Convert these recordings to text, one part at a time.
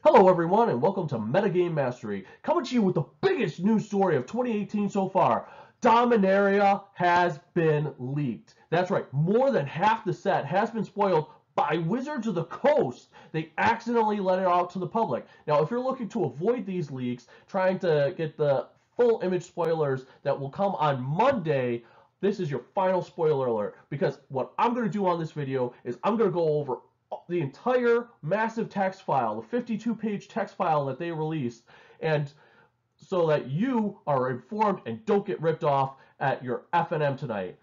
Hello everyone and welcome to Metagame Mastery, coming to you with the biggest news story of 2018 so far. Dominaria has been leaked. That's right, more than half the set has been spoiled by Wizards of the Coast. They accidentally let it out to the public. Now if you're looking to avoid these leaks, trying to get the full image spoilers that will come on Monday, this is your final spoiler alert, because what I'm going to do on this video is I'm going to go over the entire massive text file, the 52-page text file that they released, and so that you are informed and don't get ripped off at your FNM tonight.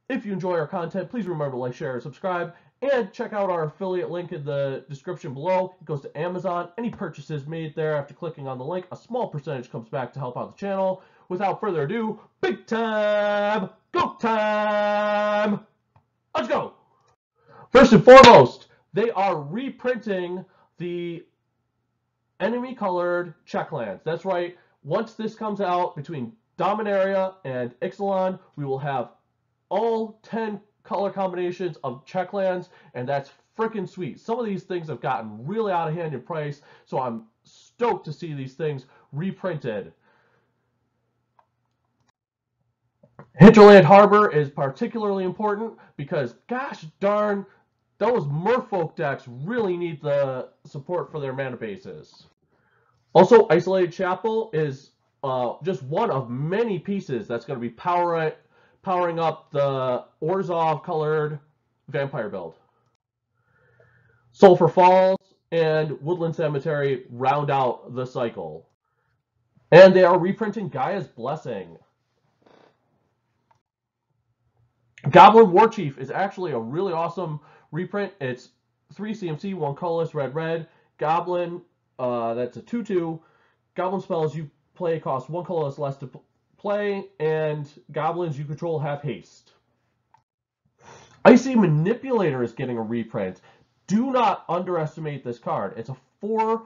If you enjoy our content, please remember to like, share, and subscribe, and check out our affiliate link in the description below. It goes to Amazon. Any purchases made there after clicking on the link, a small percentage comes back to help out the channel. Without further ado, big time, go time! Let's go! First and foremost, they are reprinting the enemy colored checklands. That's right. Once this comes out between Dominaria and Ixalan, we will have all 10 color combinations of checklands, and that's freaking sweet. Some of these things have gotten really out of hand in price, so I'm stoked to see these things reprinted. Hinterland Harbor is particularly important because, gosh darn, those merfolk decks really need the support for their mana bases. Also, Isolated Chapel is just one of many pieces that's going to be powering up the Orzhov colored vampire build. Sulphur Falls and Woodland Cemetery round out the cycle. And they are reprinting Gaia's Blessing. Goblin Warchief is actually a really awesome reprint. It's 3 CMC, 1 colorless, red. Goblin, that's a 2/2. Goblin spells you play cost 1 colorless less to play, and goblins you control have haste. Icy Manipulator is getting a reprint. Do not underestimate this card. It's a 4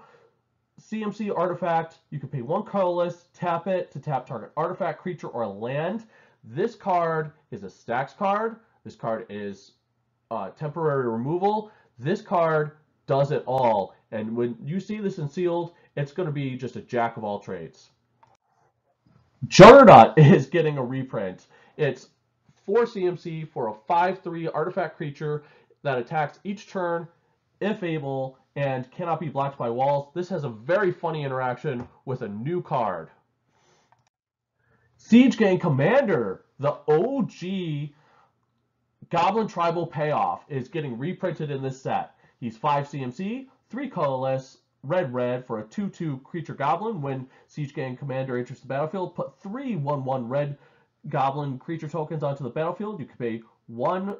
CMC artifact. You can pay 1 colorless, tap it to tap target artifact, creature, or land. This card is a stacks card. This card is temporary removal. This card does it all. And when you see this in sealed, it's going to be just a jack of all trades. Juggernaut is getting a reprint. It's 4 CMC for a 5/3 artifact creature that attacks each turn if able and cannot be blocked by walls. This has a very funny interaction with a new card. Siege Gang Commander, the OG Goblin Tribal Payoff, is getting reprinted in this set. He's 5 CMC, 3 colorless, red for a 2/2 creature goblin. When Siege Gang Commander enters the battlefield, put 3 1/1 red goblin creature tokens onto the battlefield. You can pay 1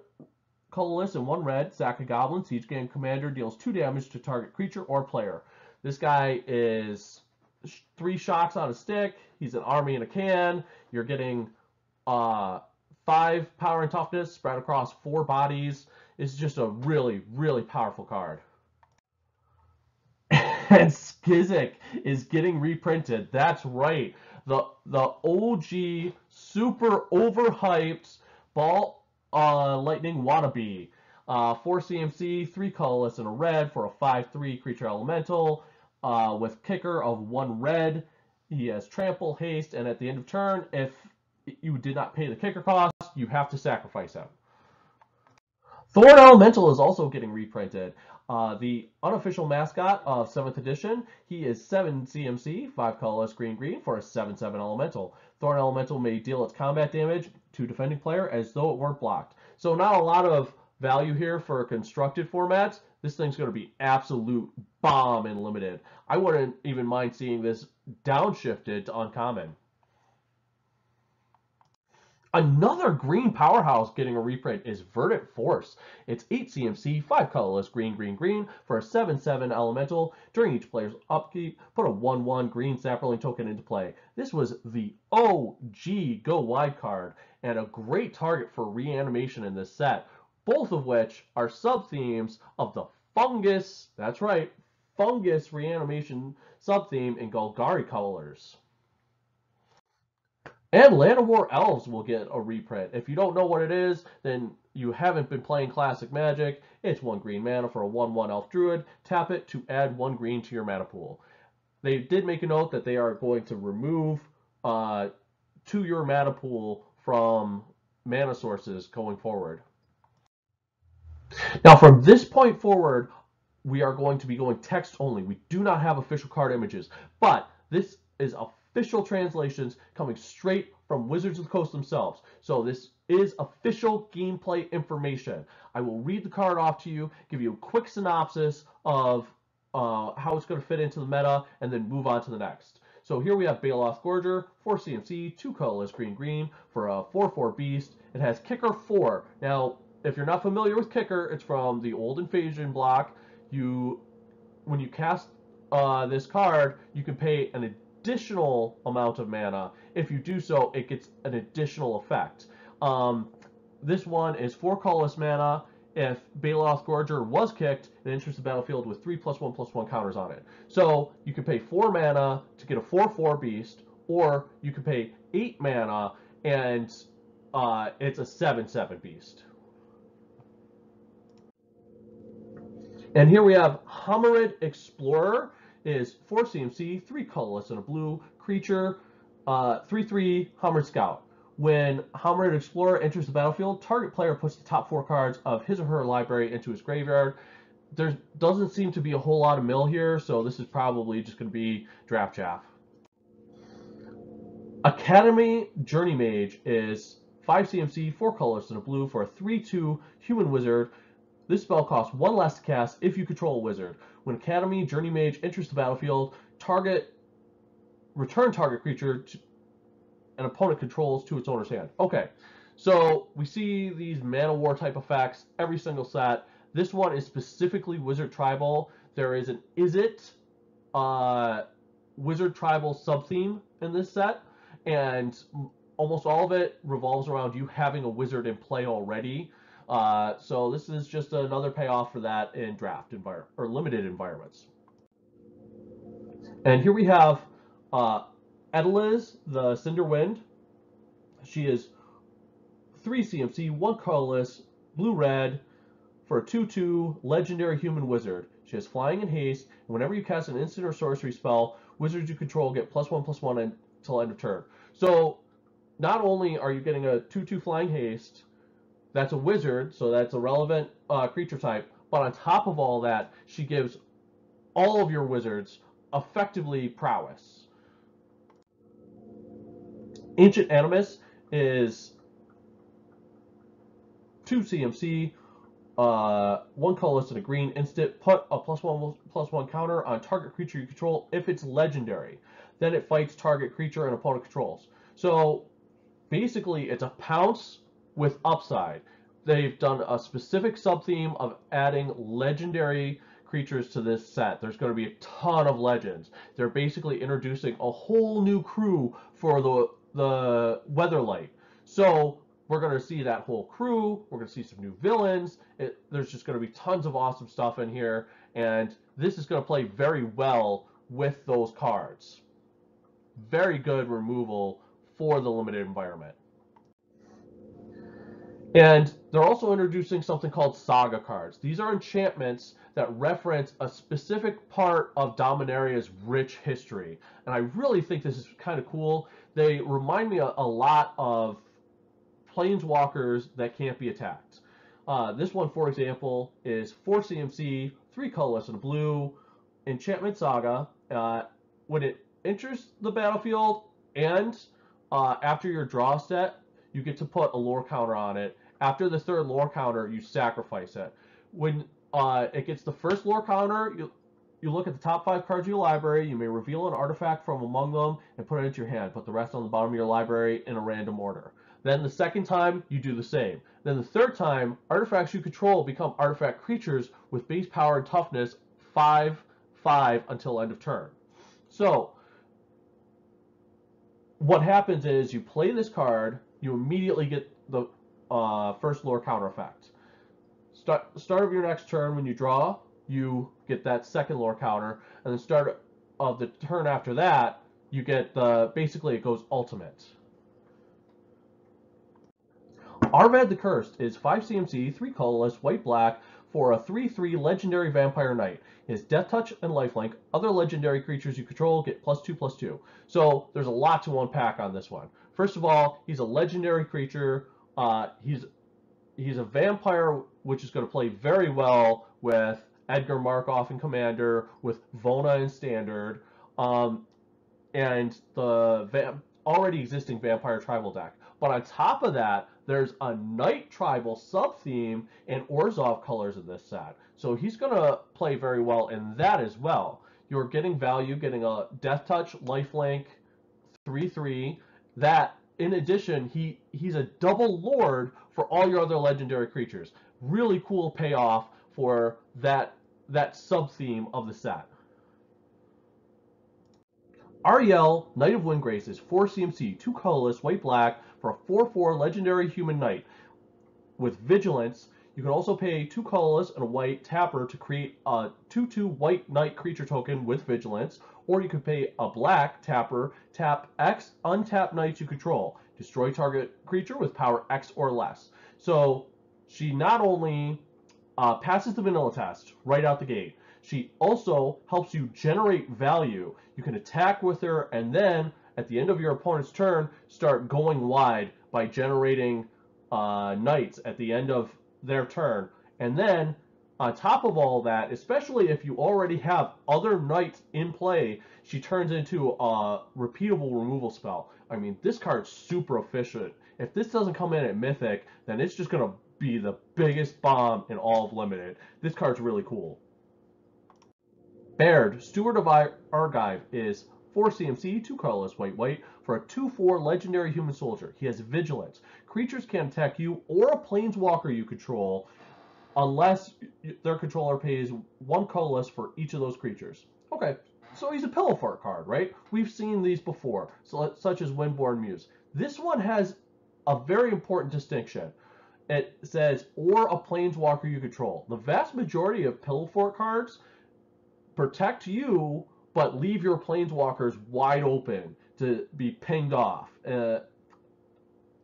colorless and 1 red, sack a goblin. Siege Gang Commander deals 2 damage to target creature or player. This guy is 3 shocks on a stick. He's an army in a can. You're getting 5 power and toughness spread across 4 bodies. It's just a really powerful card. And Skizik is getting reprinted. That's right. The OG super overhyped ball lightning wannabe. 4 CMC, 3 colorless and a red for a 5/3 creature elemental. With kicker of 1 red. He has trample, haste, and at the end of turn, if you did not pay the kicker cost, you have to sacrifice him. Thorn Elemental is also getting reprinted. The unofficial mascot of 7th edition, he is 7 CMC, 5 colorless, green for a 7/7 elemental. Thorn Elemental may deal its combat damage to defending player as though it weren't blocked. So not a lot of value here for constructed formats. This thing's going to be absolute bomb in limited. I wouldn't even mind seeing this downshifted to uncommon. Another green powerhouse getting a reprint is Verdant Force. It's 8 CMC, 5 colorless, green for a 7/7 elemental. During each player's upkeep, put a 1/1 green sapperling token into play. This was the OG Go Wide card and a great target for reanimation in this set, both of which are sub-themes of the fungus, that's right, fungus reanimation sub-theme in Golgari colors. And Land of War Elves will get a reprint. If you don't know what it is, then you haven't been playing Classic Magic, it's 1 green mana for a 1/1 Elf Druid. Tap it to add 1 green to your mana pool. They did make a note that they are going to remove to your mana pool from mana sources going forward. Now, from this point forward, we are going to be going text only. We do not have official card images, but this is official translations coming straight from Wizards of the Coast themselves. So this is official gameplay information. I will read the card off to you, give you a quick synopsis of how it's going to fit into the meta, and then move on to the next. So here we have Baloth Gorger, 4 CMC, 2 colorless, green for a 4/4 beast. It has Kicker 4. Now, if you're not familiar with Kicker, it's from the old Invasion block. When you cast this card, you can pay an additional amount of mana. If you do so, it gets an additional effect. This one is 4 colorless mana. If Baloth Gorger was kicked, it enters the battlefield with 3+1/+1 counters on it. So you can pay 4 mana to get a 4/4 beast, or you can pay 8 mana and it's a 7/7 beast. And here we have Homerid Explorer, is 4 CMC, 3 colorless and a blue creature, 3/3 Homerid Scout. When Homerid Explorer enters the battlefield, target player puts the top 4 cards of his or her library into his graveyard. There doesn't seem to be a whole lot of mill here, so this is probably just going to be draft chaff. Academy Journey Mage is 5 CMC, 4 colorless and a blue for a 3/2 human wizard. This spell costs 1 less to cast if you control a wizard. When Academy Journey Mage enters the battlefield, return target creature an opponent controls to its owner's hand. Okay, so we see these Mana War type effects every single set. This one is specifically Wizard Tribal. There is an Izzet Wizard Tribal sub-theme in this set, and almost all of it revolves around you having a wizard in play already. So this is just another payoff for that in draft or limited environments. And here we have Edeliz, the Cinderwind. She is 3 CMC, 1 colorless, blue-red for a 2/2 legendary human wizard. She has flying and haste, and whenever you cast an instant or sorcery spell, wizards you control get +1/+1 until end of turn. So not only are you getting a 2/2 flying haste, that's a wizard, so that's a relevant creature type, but on top of all that, she gives all of your wizards effectively prowess. Ancient Animus is 2 CMC, 1 colorless and a green instant. Put a +1/+1 counter on target creature you control if it's legendary. Then it fights target creature and opponent controls. So basically, it's a pounce with upside. They've done a specific sub-theme of adding legendary creatures to this set. There's going to be a ton of legends. They're basically introducing a whole new crew for the Weatherlight. So we're going to see that whole crew. We're going to see some new villains. There's just going to be tons of awesome stuff in here, and this is going to play very well with those cards. Very good removal for the limited environment. And they're also introducing something called saga cards. These are enchantments that reference a specific part of Dominaria's rich history. And I really think this is kind of cool. They remind me a lot of Planeswalkers that can't be attacked. This one, for example, is 4 CMC, 3 colorless and a blue, enchantment saga. When it enters the battlefield and after your draw set, you get to put a lore counter on it. After the 3rd lore counter, you sacrifice it. When it gets the 1st lore counter, you look at the top 5 cards of your library. You may reveal an artifact from among them and put it into your hand. Put the rest on the bottom of your library in a random order. Then the 2nd time, you do the same. Then the 3rd time, artifacts you control become artifact creatures with base power and toughness 5/5 until end of turn. So what happens is you play this card, you immediately get the 1st lore counter effect. Start of your next turn, when you draw, you get that 2nd lore counter, and then start of the turn after that, you get basically it goes ultimate. Arvad the Cursed is 5 CMC, 3 colorless, white black for a 3/3 legendary vampire knight. He has death touch and lifelink. Other legendary creatures you control get +2/+2. So there's a lot to unpack on this one. First of all, he's a legendary creature. He's a vampire, which is going to play very well with Edgar Markov in Commander, with Vona in Standard, and the already existing Vampire Tribal deck. But on top of that, there's a Knight Tribal sub-theme and Orzhov colors in this set. So he's going to play very well in that as well. You're getting value, getting a Death Touch, Lifelink, 3/3. That, in addition, he's a double Lord for all your other legendary creatures. Really cool payoff for that sub-theme of the set. Ariel, Knight of Windgrace, is 4 CMC, 2 colorless, white black for a 4/4 legendary human knight with vigilance. You can also pay 2 colorless and a white tapper to create a 2/2 white knight creature token with vigilance, or you could pay a black tapper, tap X, untap knights you control, destroy target creature with power X or less. So she not only passes the vanilla test right out the gate, she also helps you generate value. You can attack with her, and then at the end of your opponent's turn, start going wide by generating knights at the end of their turn. And then, on top of all that, especially if you already have other knights in play, she turns into a repeatable removal spell. I mean, this card's super efficient. If this doesn't come in at Mythic, then it's just going to be the biggest bomb in all of Limited. This card's really cool. Baird, Steward of Argive, is 4 CMC, 2 colorless, white for a 2/4 legendary human soldier. He has vigilance. Creatures can attack you or a planeswalker you control unless their controller pays 1 colorless for each of those creatures. Okay, so he's a pillow fort card, right? We've seen these before, such as Windborn Muse. This one has a very important distinction. It says, or a planeswalker you control. The vast majority of pillow fort cards protect you, but leave your planeswalkers wide open to be pinged off.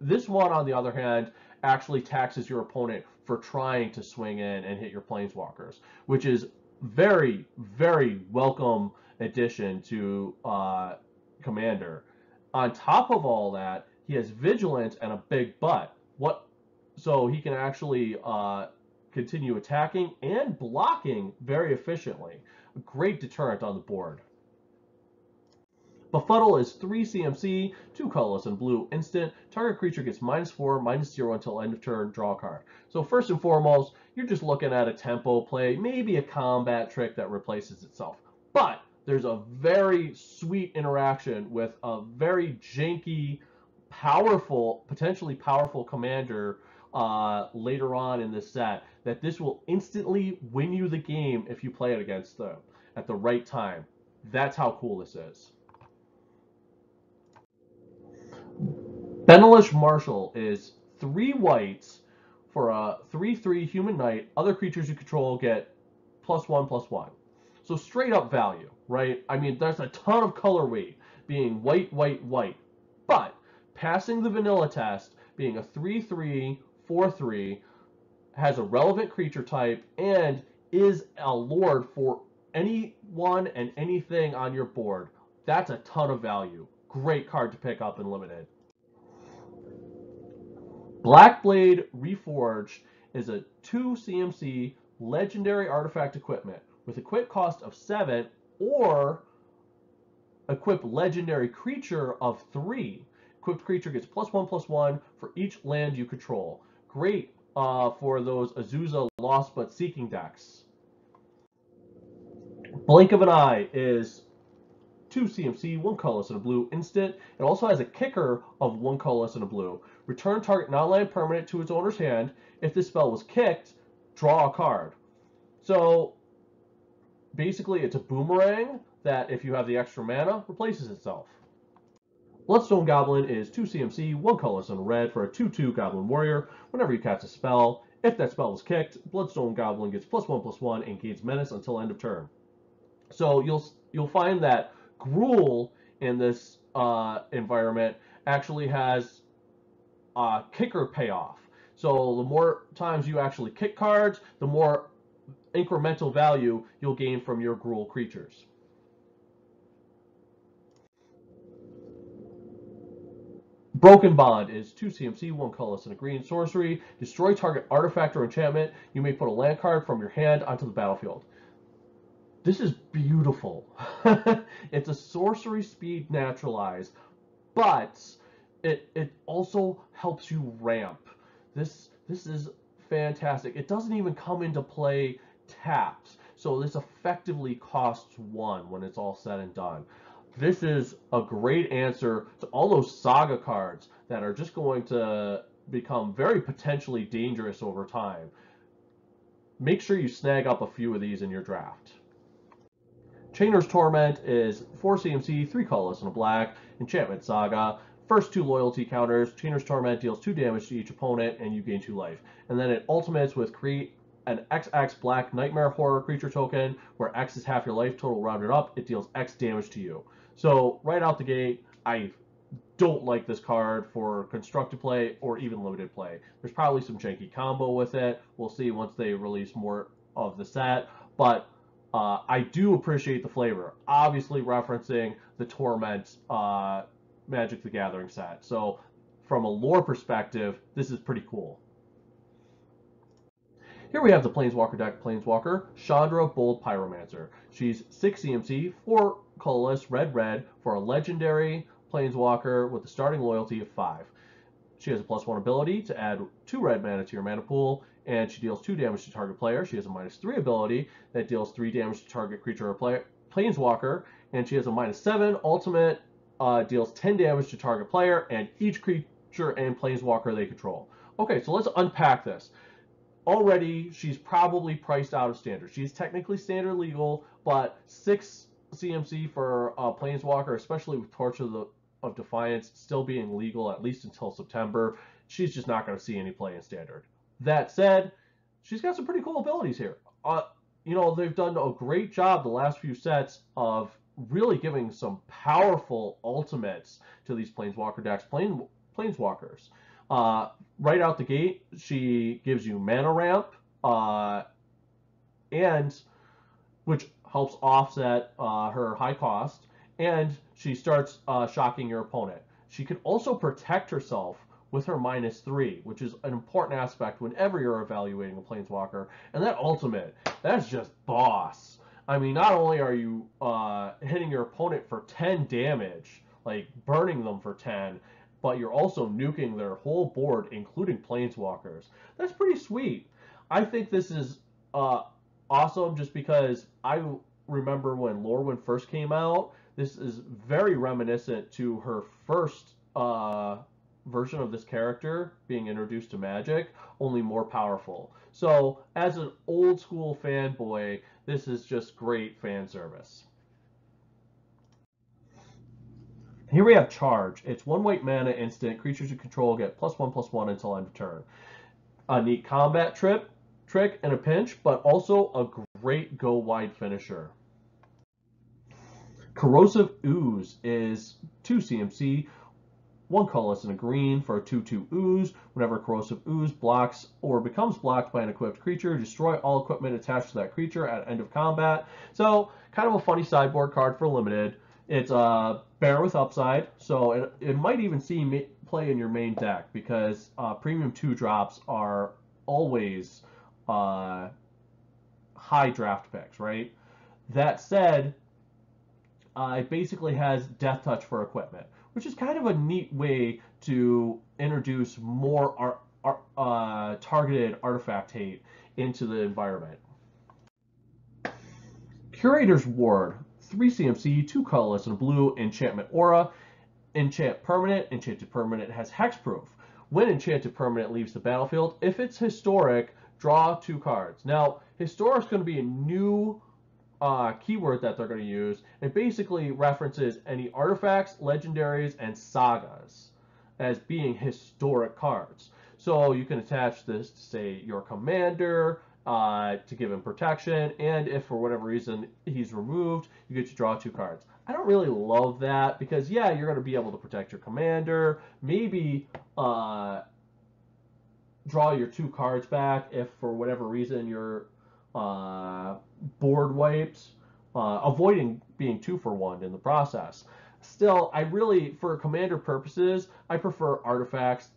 This one, on the other hand, actually taxes your opponent for trying to swing in and hit your planeswalkers, which is very, very welcome addition to Commander. On top of all that, he has vigilance and a big butt. So he can actually continue attacking and blocking very efficiently. A great deterrent on the board. Befuddle is 3 CMC, 2 colorless and blue instant. Target creature gets -4, -0 until end of turn, draw a card. So first and foremost, you're just looking at a tempo play, maybe a combat trick that replaces itself. But there's a very sweet interaction with a very janky, powerful, potentially powerful commander later on in this set, that this will instantly win you the game if you play it against them at the right time. That's how cool this is. Benelish Marshal is 3 whites for a 3/3 human knight. Other creatures you control get +1/+1. So straight up value, right? I mean, there's a ton of color weight being white, white, white. But passing the vanilla test, being a 3/3, 4/3, has a relevant creature type, and is a lord for anyone and anything on your board. That's a ton of value. Great card to pick up in Limited. Blackblade Reforged is a 2 CMC legendary artifact equipment with equip cost of 7 or equip legendary creature of 3. Equipped creature gets +1/+1 for each land you control. Great for those Azusa Lost but Seeking decks. Blink of an Eye is 2 CMC, 1 colorless and a blue instant. It also has a kicker of 1 colorless and a blue. Return target non-land permanent to its owner's hand. If this spell was kicked, draw a card. So basically it's a boomerang that, if you have the extra mana, replaces itself. Bloodstone Goblin is 2 CMC, 1 colorless and a red for a 2/2 Goblin Warrior. Whenever you cast a spell, if that spell is kicked, Bloodstone Goblin gets +1/+1 and gains menace until end of turn. So you'll find that Gruul in this environment actually has a kicker payoff. So the more times you actually kick cards, the more incremental value you'll gain from your Gruul creatures. Broken Bond is 2 CMC, 1 colorless, and a green sorcery. Destroy target artifact or enchantment. You may put a land card from your hand onto the battlefield. This is beautiful. It's a sorcery speed naturalized, but it also helps you ramp. This is fantastic. It doesn't even come into play tapped, so this effectively costs 1 when it's all said and done. This is a great answer to all those saga cards that are just going to become very potentially dangerous over time. Make sure you snag up a few of these in your draft. Chainer's Torment is 4 CMC, 3 colorless, and a black. Enchantment Saga. First 2 loyalty counters. Chainer's Torment deals 2 damage to each opponent, and you gain 2 life. And then it ultimates with create an XX black Nightmare Horror creature token, where X is half your life, total rounded up. It deals X damage to you. So right out the gate, I don't like this card for constructed play or even limited play. There's probably some janky combo with it. We'll see once they release more of the set. But I do appreciate the flavor. Obviously referencing the Torment Magic the Gathering set. So from a lore perspective, this is pretty cool. Here we have the Planeswalker deck Planeswalker, Chandra Bold Pyromancer. She's 6 CMC, 4 colorless, red, for a legendary Planeswalker with a starting loyalty of 5. She has a +1 ability to add 2 red mana to your mana pool, and she deals 2 damage to target player. She has a -3 ability that deals 3 damage to target creature or player, Planeswalker, and she has a -7 ultimate, deals 10 damage to target player and each creature and Planeswalker they control. Okay, so let's unpack this. Already, she's probably priced out of standard. She's technically standard legal, but 6 CMC for a Planeswalker, especially with Torch of Defiance still being legal at least until September, she's just not going to see any play in standard. That said, she's got some pretty cool abilities here. They've done a great job the last few sets of really giving some powerful ultimates to these Planeswalker decks, Planeswalkers. Right out the gate, she gives you mana ramp, and which helps offset her high cost, and she starts shocking your opponent. She can also protect herself with her -3, which is an important aspect whenever you're evaluating a Planeswalker. And that ultimate, that's just boss. I mean, not only are you hitting your opponent for 10 damage, like burning them for 10, but you're also nuking their whole board, including Planeswalkers. That's pretty sweet. I think this is awesome just because I remember when Lorwyn first came out. This is very reminiscent to her first version of this character being introduced to Magic, only more powerful. So as an old school fanboy, this is just great fan service. Here we have Charge. It's 1 white mana instant. Creatures you control get +1/+1 until end of turn. A neat combat trick in a pinch, but also a great go wide finisher. Corrosive Ooze is 2 CMC, 1 colorless and a green for a 2/2 ooze. Whenever Corrosive Ooze blocks or becomes blocked by an equipped creature, destroy all equipment attached to that creature at end of combat. So kind of a funny sideboard card for limited. It's Bear with upside, so it might even see play in your main deck because premium 2 drops are always high draft picks, right? That said, it basically has Death Touch for equipment, which is kind of a neat way to introduce more targeted artifact hate into the environment. Curator's Ward, 3 CMC, 2 colorless and a blue, enchantment aura. Enchant permanent. Enchanted permanent has hexproof. When enchanted permanent leaves the battlefield, if it's historic, draw 2 cards. Now, historic is going to be a new keyword that they're going to use. It basically references any artifacts, legendaries, and sagas as being historic cards. So you can attach this to, say, your commander, to give him protection, and if for whatever reason he's removed, you get to draw 2 cards. I don't really love that because, yeah, you're going to be able to protect your commander. Maybe draw your 2 cards back if for whatever reason your board wipes, avoiding being 2 for 1 in the process. Still, I really, for commander purposes, I prefer artifacts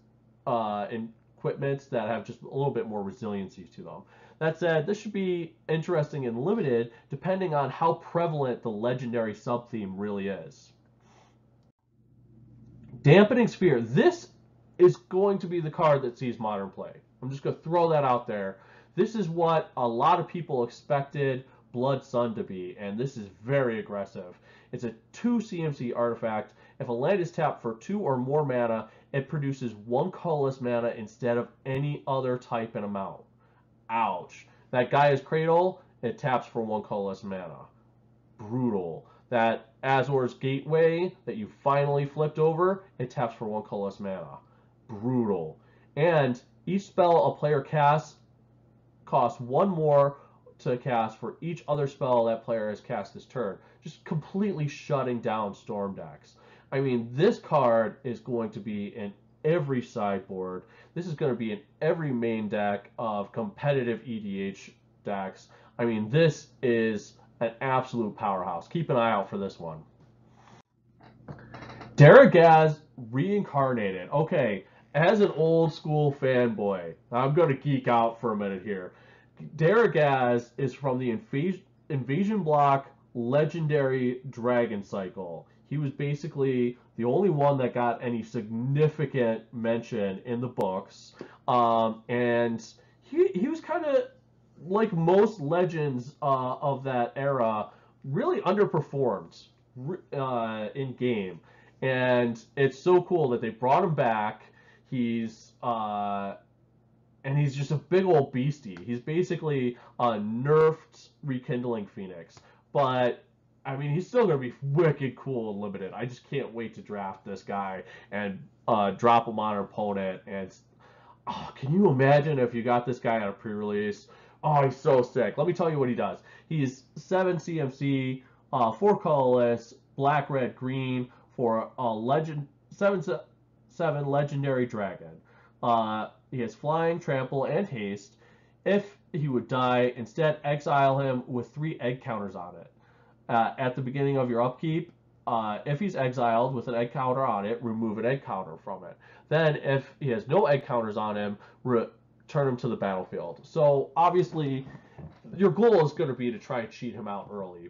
and equipments that have just a little bit more resiliency to them. That said, this should be interesting and limited depending on how prevalent the legendary sub-theme really is. Dampening Sphere. This is going to be the card that sees modern play. I'm just going to throw that out there. This is what a lot of people expected Blood Sun to be, and this is very aggressive. It's a 2 CMC artifact. If a land is tapped for 2 or more mana, it produces 1 colorless mana instead of any other type and amount. Ouch. That Gaia's Cradle, it taps for 1 colorless mana. Brutal. That Azor's Gateway that you finally flipped over, it taps for 1 colorless mana. Brutal. And each spell a player casts costs 1 more to cast for each other spell that player has cast this turn. Just completely shutting down Storm decks. I mean, this card is going to be in every sideboard. This is going to be in every main deck of competitive EDH decks. I mean, this is an absolute powerhouse. Keep an eye out for this one. Daragaz reincarnated. Okay, as an old school fanboy, I'm going to geek out for a minute here. Daragaz is from the Invasion Block Legendary Dragon Cycle. He was basically the only one that got any significant mention in the books. And he was kind of like most legends of that era, really underperformed in game. And it's so cool that they brought him back. He's and he's just a big old beastie. He's basically a nerfed Rekindling Phoenix, but I mean, he's still gonna be wicked cool and limited. I just can't wait to draft this guy and drop him on an opponent. And can you imagine if you got this guy on a pre-release? Oh, he's so sick. Let me tell you what he does. He's 7 CMC, 4 colorless, black, red, green for a 7/7 legendary dragon. He has flying, trample, and haste. If he would die, instead exile him with 3 egg counters on it. At the beginning of your upkeep, if he's exiled with an egg counter on it, remove an egg counter from it. Then, if he has no egg counters on him, return him to the battlefield. So, obviously, your goal is going to be to try and cheat him out early.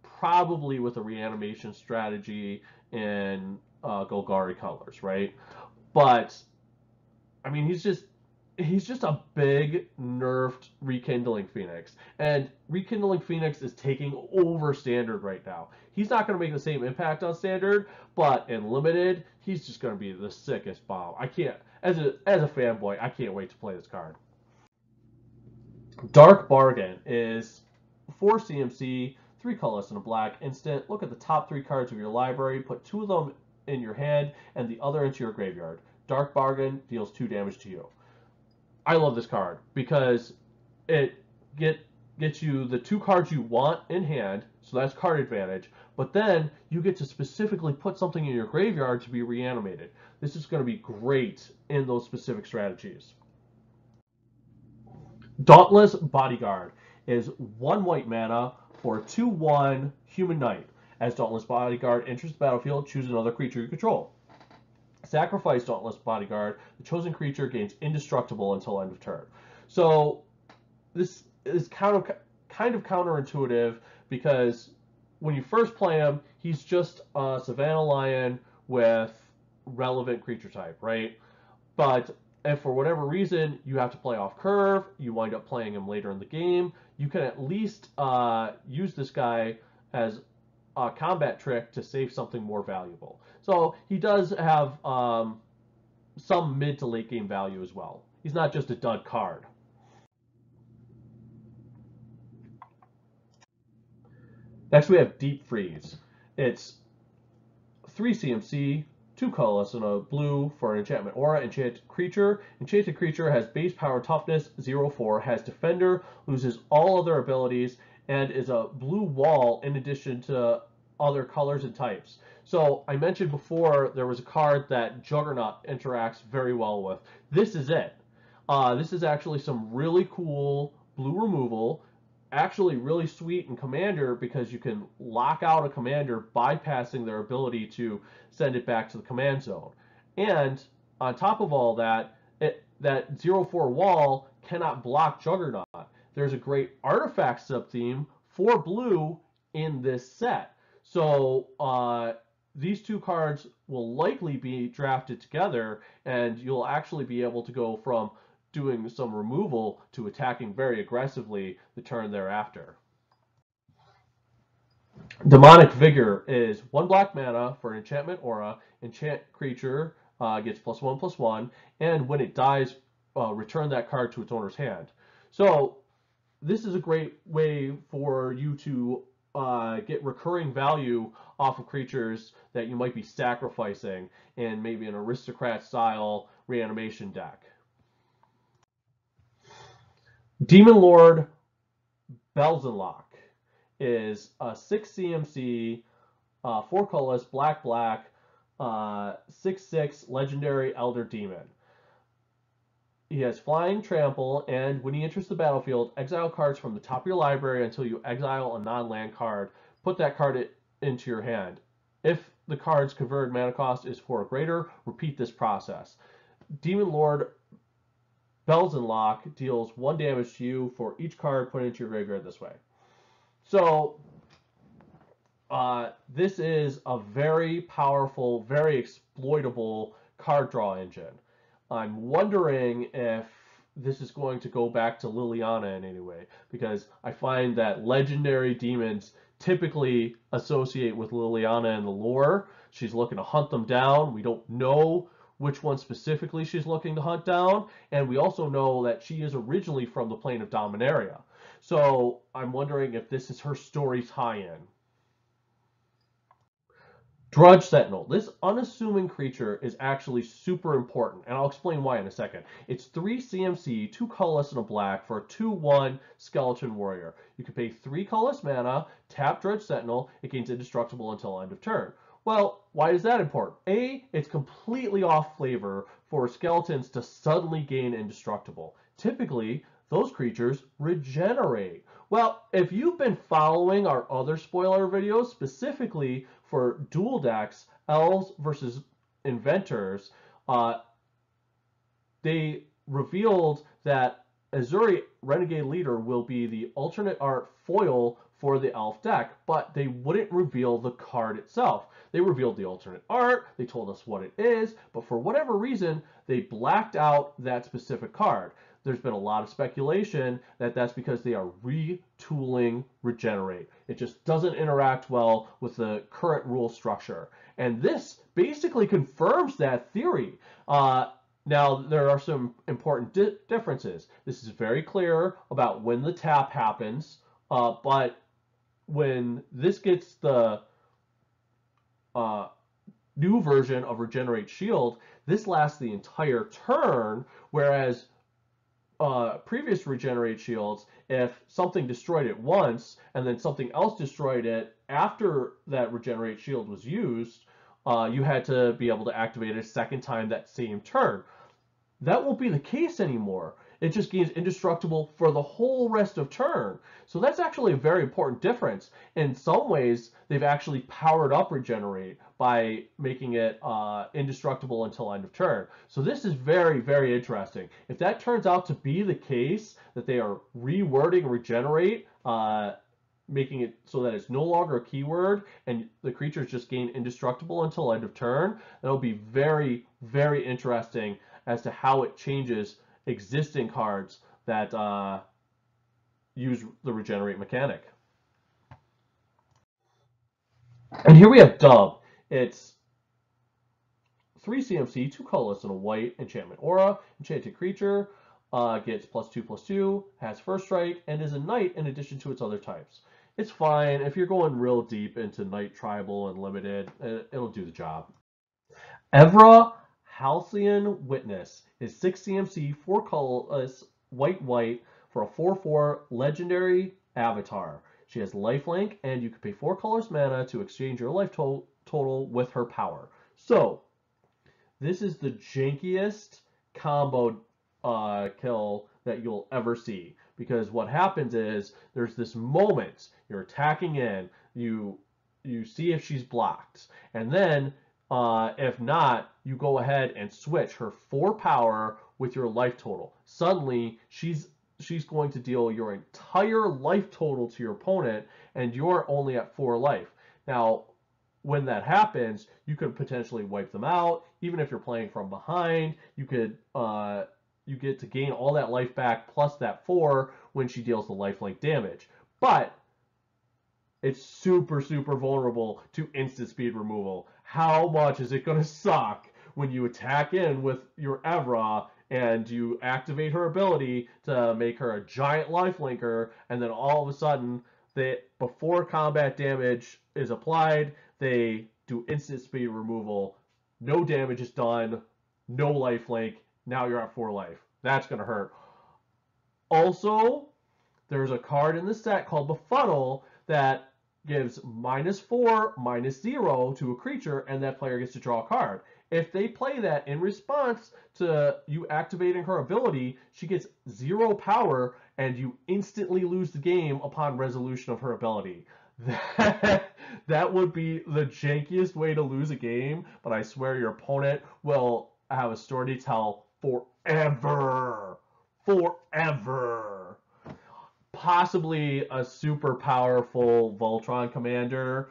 Probably with a reanimation strategy in Golgari colors, right? But I mean, he's just a big nerfed Rekindling Phoenix, and Rekindling Phoenix is taking over Standard right now. He's not going to make the same impact on Standard, but in Limited, he's just going to be the sickest bomb. I can't, as a fanboy, I can't wait to play this card. Dark Bargain is 4 CMC, 3 colorless and a black instant. Look at the top 3 cards of your library, put 2 of them in your hand and the other into your graveyard. Dark Bargain deals 2 damage to you. I love this card because it gets you the 2 cards you want in hand, so that's card advantage, but then you get to specifically put something in your graveyard to be reanimated. This is going to be great in those specific strategies. Dauntless Bodyguard is 1 white mana for a 2/1 Human Knight. As Dauntless Bodyguard enters the battlefield, choose another creature you control. Sacrifice Dauntless Bodyguard. The chosen creature gains indestructible until end of turn. So this is kind of counterintuitive because when you first play him, he's just a Savannah Lion with relevant creature type, right? But if for whatever reason you have to play off curve, you wind up playing him later in the game, you can at least use this guy as a combat trick to save something more valuable. So he does have some mid to late game value as well. He's not just a dud card. Next we have Deep Freeze. It's 3 CMC, 2 colorless and a blue for an enchantment aura. Enchanted creature. Enchanted creature has base power toughness 0/4, has defender, loses all other abilities, and is a blue wall in addition to other colors and types. So I mentioned before there was a card that Juggernaut interacts very well with. This is it. This is actually some really cool blue removal. Actually really sweet in Commander because you can lock out a commander bypassing their ability to send it back to the command zone. And on top of all that, that 0/4 wall cannot block Juggernaut. There's a great artifact sub-theme for blue in this set. So these two cards will likely be drafted together, and you'll actually be able to go from doing some removal to attacking very aggressively the turn thereafter. Demonic Vigor is 1 black mana for an enchantment aura. Enchant creature gets +1/+1, and when it dies, return that card to its owner's hand. So this is a great way for you to get recurring value off of creatures that you might be sacrificing in maybe an aristocrat style reanimation deck. Demon Lord Belzenlock is a 6 CMC, 4 colorless, black, 6/6 legendary Elder Demon. He has flying, trample, and when he enters the battlefield, exile cards from the top of your library until you exile a non-land card. Put that card into your hand. If the card's converted mana cost is 4 or greater, repeat this process. Demon Lord Belzenlock deals 1 damage to you for each card put into your graveyard this way. So this is a very powerful, very exploitable card draw engine. I'm wondering if this is going to go back to Liliana in any way, because I find that legendary demons typically associate with Liliana in the lore. She's looking to hunt them down. We don't know which one specifically she's looking to hunt down, and we also know that she is originally from the plane of Dominaria. So I'm wondering if this is her story tie-in. Drudge Sentinel. This unassuming creature is actually super important, and I'll explain why in a second. It's 3 CMC, 2 colorless and a black for a 2/1 skeleton warrior. You can pay 3 colorless mana, tap Drudge Sentinel, it gains indestructible until end of turn. Well, why is that important? A, it's completely off flavor for skeletons to suddenly gain indestructible. Typically, those creatures regenerate. Well, if you've been following our other spoiler videos, specifically for dual decks, elves versus inventors, they revealed that Azuri Renegade Leader will be the alternate art foil for the elf deck, but they wouldn't reveal the card itself. They revealed the alternate art, they told us what it is, but for whatever reason, they blacked out that specific card. There's been a lot of speculation that that's because they are retooling Regenerate. It just doesn't interact well with the current rule structure. And this basically confirms that theory. Now, there are some important differences. This is very clear about when the tap happens, but when this gets the new version of Regenerate Shield, this lasts the entire turn, whereas previous Regenerate Shields, if something destroyed it once and then something else destroyed it after that Regenerate Shield was used, you had to be able to activate it a second time that same turn. That won't be the case anymore. It just gains indestructible for the whole rest of turn. So that's actually a very important difference. In some ways, they've actually powered up Regenerate by making it indestructible until end of turn. So this is very, very interesting. If that turns out to be the case, that they are rewording Regenerate, making it so that it's no longer a keyword and the creatures just gain indestructible until end of turn, that'll be very, very interesting as to how it changes existing cards that use the Regenerate mechanic. And here we have Dub. It's 3 CMC, 2 colorless and a white, enchantment aura, enchanted creature, gets +2/+2, has first strike, and is a knight in addition to its other types. It's fine. If you're going real deep into Knight Tribal and Limited, it'll do the job. Evra Halcyon Witness is 6 CMC, 4 colorless, white for a 4/4 legendary avatar. She has lifelink, and you can pay 4 colorless mana to exchange your life total with her power. So, this is the jankiest combo kill that you'll ever see. Because what happens is there's this moment you're attacking in, you see if she's blocked, and then if not, you go ahead and switch her 4 power with your life total. Suddenly, she's going to deal your entire life total to your opponent, and you're only at 4 life. Now, when that happens, you could potentially wipe them out. Even if you're playing from behind, you could you get to gain all that life back plus that 4 when she deals the lifelink damage. But it's super, super vulnerable to instant speed removal. How much is it going to suck when you attack in with your Evra and you activate her ability to make her a giant lifelinker, and then all of a sudden, before combat damage is applied, they do instant speed removal. No damage is done. No lifelink. Now you're at 4 life. That's going to hurt. Also, there's a card in the set called the Funnel that gives -4, -0 to a creature, and that player gets to draw a card. If they play that in response to you activating her ability, she gets 0 power, and you instantly lose the game upon resolution of her ability. That would be the jankiest way to lose a game, but I swear your opponent will have a story to tell forever. Forever. Possibly a super powerful Voltron commander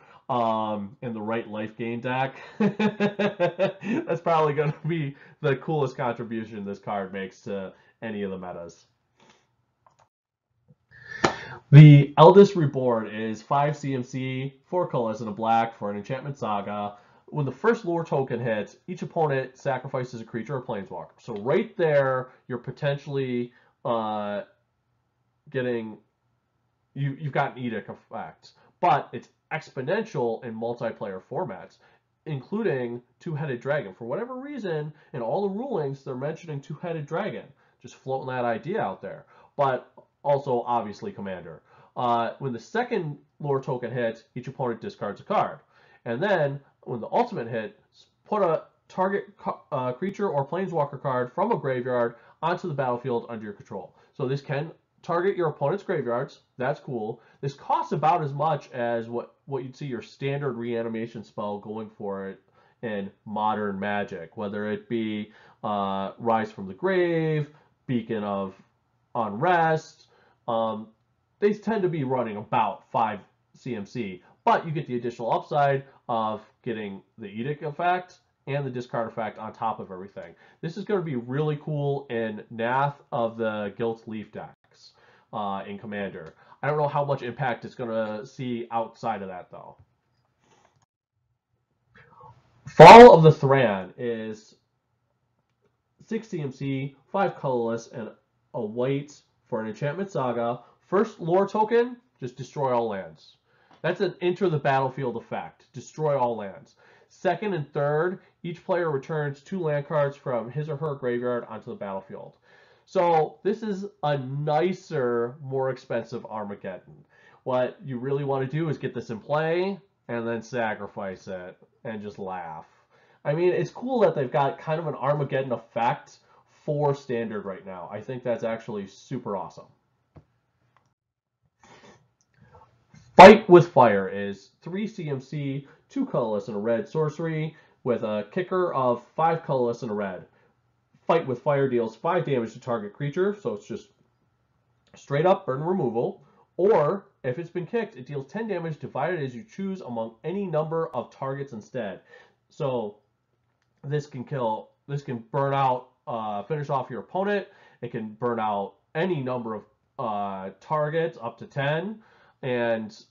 in the right life gain deck. That's probably going to be the coolest contribution this card makes to any of the metas. The Eldest Reborn is 5 CMC, 4 colors, and a black for an enchantment saga. When the first lore token hits, each opponent sacrifices a creature or planeswalker. So right there, you're potentially getting you've got an edict effect, but it's exponential in multiplayer formats, including Two-Headed Dragon. For whatever reason, in all the rulings, they're mentioning Two-Headed Dragon, just floating that idea out there. But also, obviously, Commander. When the second lore token hits, each opponent discards a card. And then, when the ultimate hits, put a target creature or planeswalker card from a graveyard onto the battlefield under your control. So this can target your opponent's graveyards. That's cool. This costs about as much as what you'd see your standard reanimation spell going for it in modern Magic, whether it be Rise from the Grave, Beacon of Unrest. They tend to be running about 5 CMC, but you get the additional upside of getting the Edict effect and the discard effect on top of everything. This is going to be really cool in Nath of the Gilt Leaf decks in Commander. I don't know how much impact it's going to see outside of that, though. Fall of the Thran is 6 CMC, 5 colorless, and a white for an enchantment saga. First lore token, just destroy all lands. That's an enter the battlefield effect. Destroy all lands. Second and third, each player returns 2 land cards from his or her graveyard onto the battlefield. So this is a nicer, more expensive Armageddon. What you really want to do is get this in play and then sacrifice it and just laugh. I mean, it's cool that they've got kind of an Armageddon effect for standard right now. I think that's actually super awesome. Fight with Fire is 3 CMC, 2 colorless, and a red sorcery with a kicker of 5 colorless and a red. Fight with Fire deals 5 damage to target creature, so it's just straight up burn removal. Or, if it's been kicked, it deals 10 damage divided as you choose among any number of targets instead. So this can burn out, finish off your opponent. It can burn out any number of targets, up to 10. And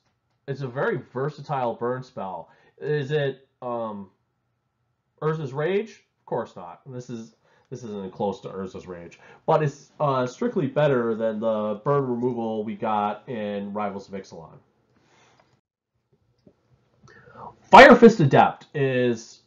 it's a very versatile burn spell. Is it Urza's Rage? Of course not. This isn't close to Urza's Rage, but it's strictly better than the burn removal we got in Rivals of Ixalan. Fire Fist Adept is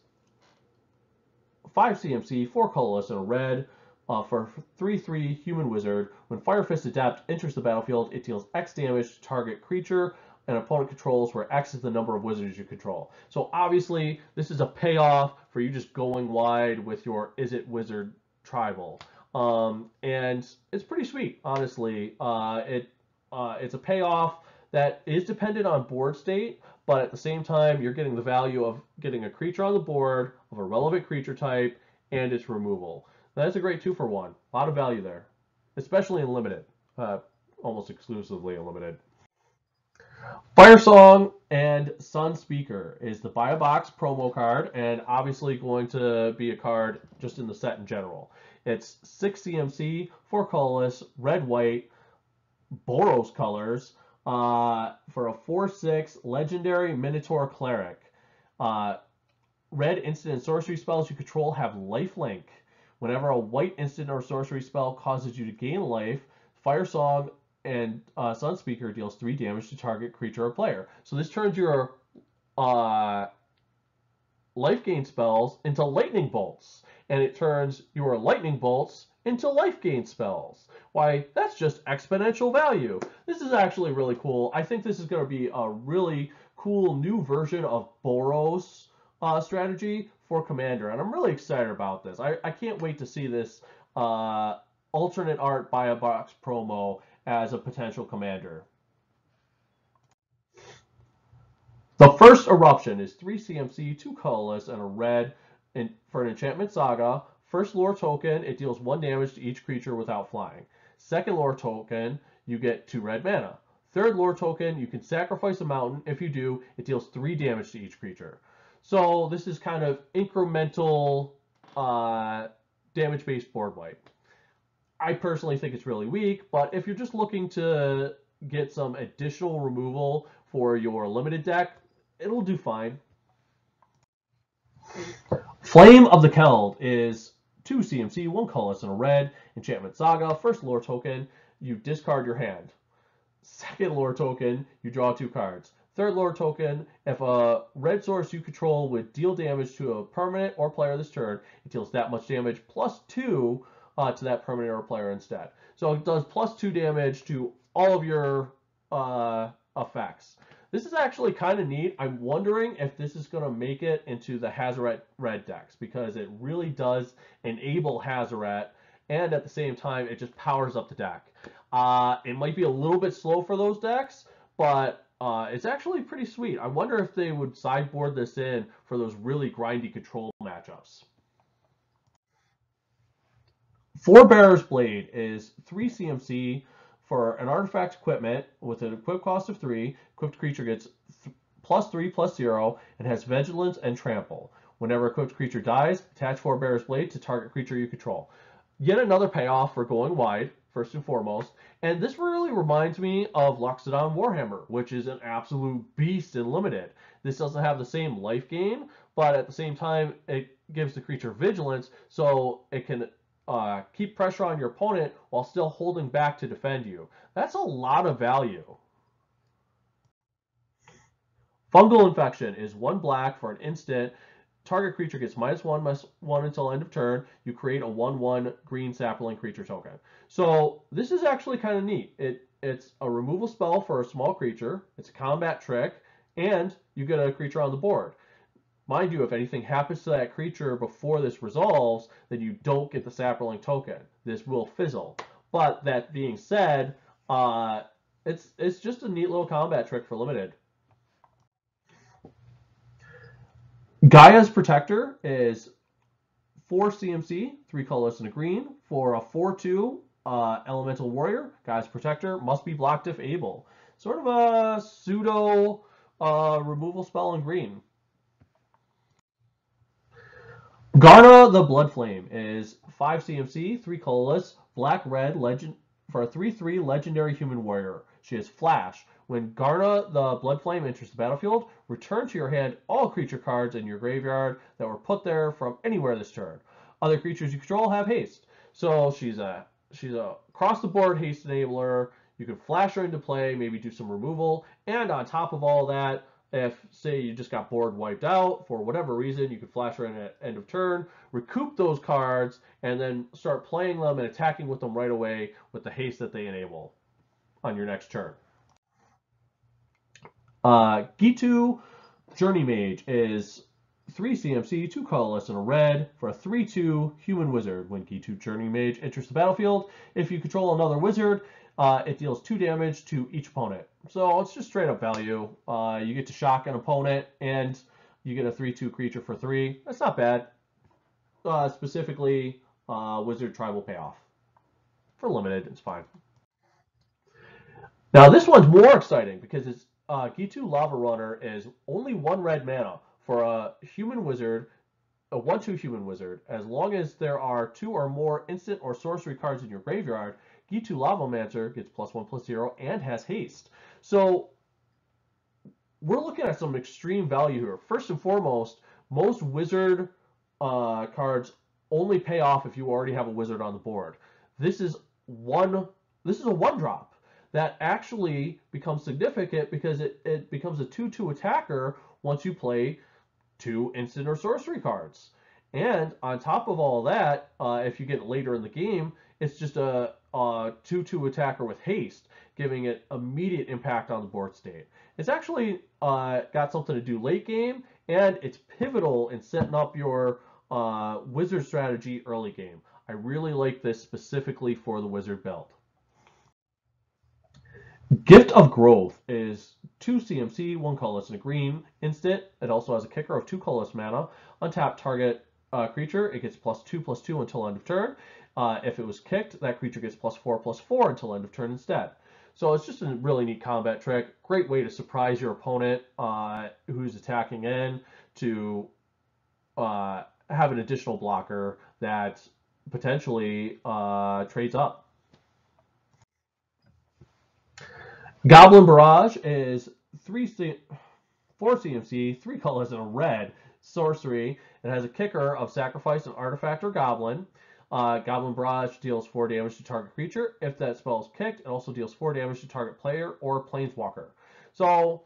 5 CMC, 4 colorless, and a red for 3/3 human wizard. When Fire Fist Adept enters the battlefield, it deals X damage to target creature an opponent controls, where X is the number of wizards you control. So obviously, this is a payoff for you just going wide with your Is It Wizard tribal. And it's pretty sweet, honestly. It's a payoff that is dependent on board state, but at the same time, you're getting the value of getting a creature on the board of a relevant creature type and its removal. That's a great 2-for-1. A lot of value there, especially in limited, almost exclusively in limited. Fire Song and Sun Speaker is the buy a box promo card, and obviously going to be a card just in the set in general. It's 6 CMC, 4 colorless, red, white, Boros colors, for a 4/6 legendary Minotaur Cleric. Red instant and sorcery spells you control have lifelink. Whenever a white instant or sorcery spell causes you to gain life, Fire Song and Sunspeaker deals 3 damage to target creature or player. So this turns your life gain spells into lightning bolts, and it turns your lightning bolts into life gain spells. Why, that's just exponential value. This is actually really cool. I think this is going to be a really cool new version of Boros strategy for Commander, and I'm really excited about this. I can't wait to see this alternate art buy a box promo as a potential Commander. The first eruption is 3 CMC, 2 colorless, and a red for an enchantment saga. First lore token, it deals 1 damage to each creature without flying. Second lore token, you get 2 red mana. Third lore token, you can sacrifice a mountain. If you do, it deals 3 damage to each creature. So this is kind of incremental damage-based board wipe. I personally think it's really weak, but if you're just looking to get some additional removal for your limited deck, it'll do fine. Flame of the Keld is 2 CMC, 1 colorless, and a red. Enchantment Saga. First lore token, you discard your hand. Second lore token, you draw 2 cards. Third lore token, if a red source you control would deal damage to a permanent or player this turn, it deals that much damage plus 2 to that permanent or player instead. So it does plus 2 damage to all of your effects. This is actually kind of neat. I'm wondering if this is going to make it into the Hazoret red decks, because it really does enable Hazoret, and at the same time, it just powers up the deck. It might be a little bit slow for those decks, but it's actually pretty sweet. I wonder if they would sideboard this in for those really grindy control matchups. Forebearer's Blade is 3 CMC for an artifact equipment with an equip cost of 3. Equipped creature gets +3/+0 and has vigilance and trample. Whenever equipped creature dies, attach Forebearer's Blade to target creature you control. Yet another payoff for going wide, first and foremost. And this really reminds me of Loxodon Warhammer, which is an absolute beast in limited. This doesn't have the same life gain, but at the same time, it gives the creature vigilance, so it can keep pressure on your opponent while still holding back to defend you. That's a lot of value. Fungal Infection is 1 black for an instant. Target creature gets -1/-1 until end of turn. You create a 1/1 green sapling creature token. So this is actually kind of neat. It's a removal spell for a small creature. It's a combat trick, and you get a creature on the board. Mind you, if anything happens to that creature before this resolves, then you don't get the sapling token. This will fizzle. But that being said, it's just a neat little combat trick for limited. Gaia's Protector is 4 CMC, 3 colorless and a green, for a 4/2 elemental warrior. Gaia's Protector must be blocked if able. Sort of a pseudo removal spell in green. Garna the Bloodflame is 5 CMC, 3 colorless, black-red, legend for a 3/3 legendary human warrior. She has Flash. When Garna the Bloodflame enters the battlefield, return to your hand all creature cards in your graveyard that were put there from anywhere this turn. Other creatures you control have haste. So she's a across the board haste enabler. You can flash her into play, maybe do some removal, and on top of all that, if, say, you just got board wiped out for whatever reason, you can flash her in at end of turn, recoup those cards, and then start playing them and attacking with them right away with the haste that they enable on your next turn. Gitu Journey Mage is 3 CMC, 2 colorless, and a red for a 3/2 human wizard. When key 2 Churning Mage enters the battlefield, if you control another wizard, it deals 2 damage to each opponent. So it's just straight up value. You get to shock an opponent, and you get a 3/2 creature for 3. That's not bad. Specifically, wizard tribal payoff. For limited, it's fine. Now this one's more exciting because it's Gitu Lava Runner is only 1 red mana for a human wizard, a 1/2 human wizard. As long as there are 2 or more instant or sorcery cards in your graveyard, Gitu Lavamancer gets +1/+0 and has haste. So we're looking at some extreme value here. First and foremost, most wizard cards only pay off if you already have a wizard on the board. This is a 1-drop that actually becomes significant because it becomes a 2/2 attacker once you play 2 instant or sorcery cards. And on top of all that, if you get later in the game, it's just a 2/2 attacker with haste, giving it immediate impact on the board state. It's actually got something to do late game, and it's pivotal in setting up your wizard strategy early game. I really like this specifically for the wizard build. Gift of Growth is 2 CMC, 1 colorless, and a green instant. It also has a kicker of 2 colorless mana. Untap target creature, it gets +2/+2 until end of turn. If it was kicked, that creature gets +4/+4 until end of turn instead. So it's just a really neat combat trick. Great way to surprise your opponent who's attacking in to have an additional blocker that potentially trades up. Goblin Barrage is 4 CMC, 3 colors, and a red sorcery. It has a kicker of sacrifice an artifact or goblin. Goblin Barrage deals 4 damage to target creature. If that spell is kicked, it also deals 4 damage to target player or planeswalker. So,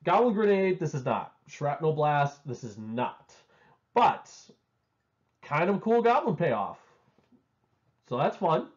Goblin Grenade, this is not. Shrapnel Blast, this is not. But, kind of cool goblin payoff. So that's fun.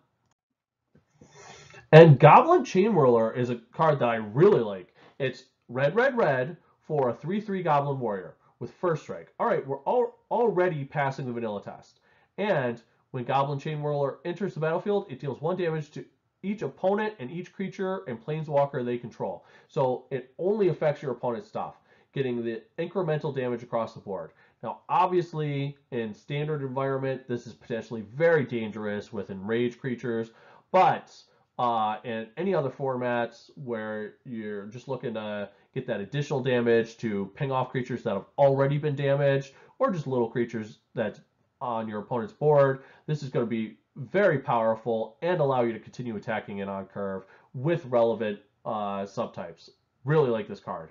And Goblin Chainwhirler is a card that I really like. It's red, red, red for a 3/3 Goblin Warrior with First Strike. All right, we're already passing the vanilla test. And when Goblin Chainwhirler enters the battlefield, it deals 1 damage to each opponent and each creature and planeswalker they control. So it only affects your opponent's stuff, getting the incremental damage across the board. Now, obviously, in standard environment, this is potentially very dangerous with enraged creatures, but in any other formats where you're just looking to get that additional damage to ping off creatures that have already been damaged, or just little creatures that's on your opponent's board, this is going to be very powerful and allow you to continue attacking it on curve with relevant subtypes. Really like this card.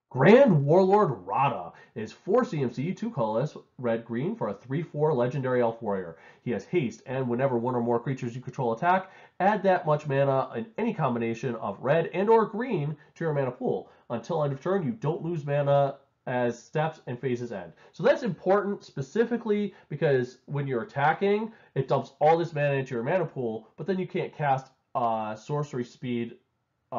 Grand Warlord Rada is 4 CMC, 2 colorless, red green for a 3/4 legendary elf warrior. He has haste, and whenever 1 or more creatures you control attack, add that much mana in any combination of red and or green to your mana pool. Until end of turn, you don't lose mana as steps and phases end. So that's important specifically because when you're attacking, it dumps all this mana into your mana pool, but then you can't cast sorcery speed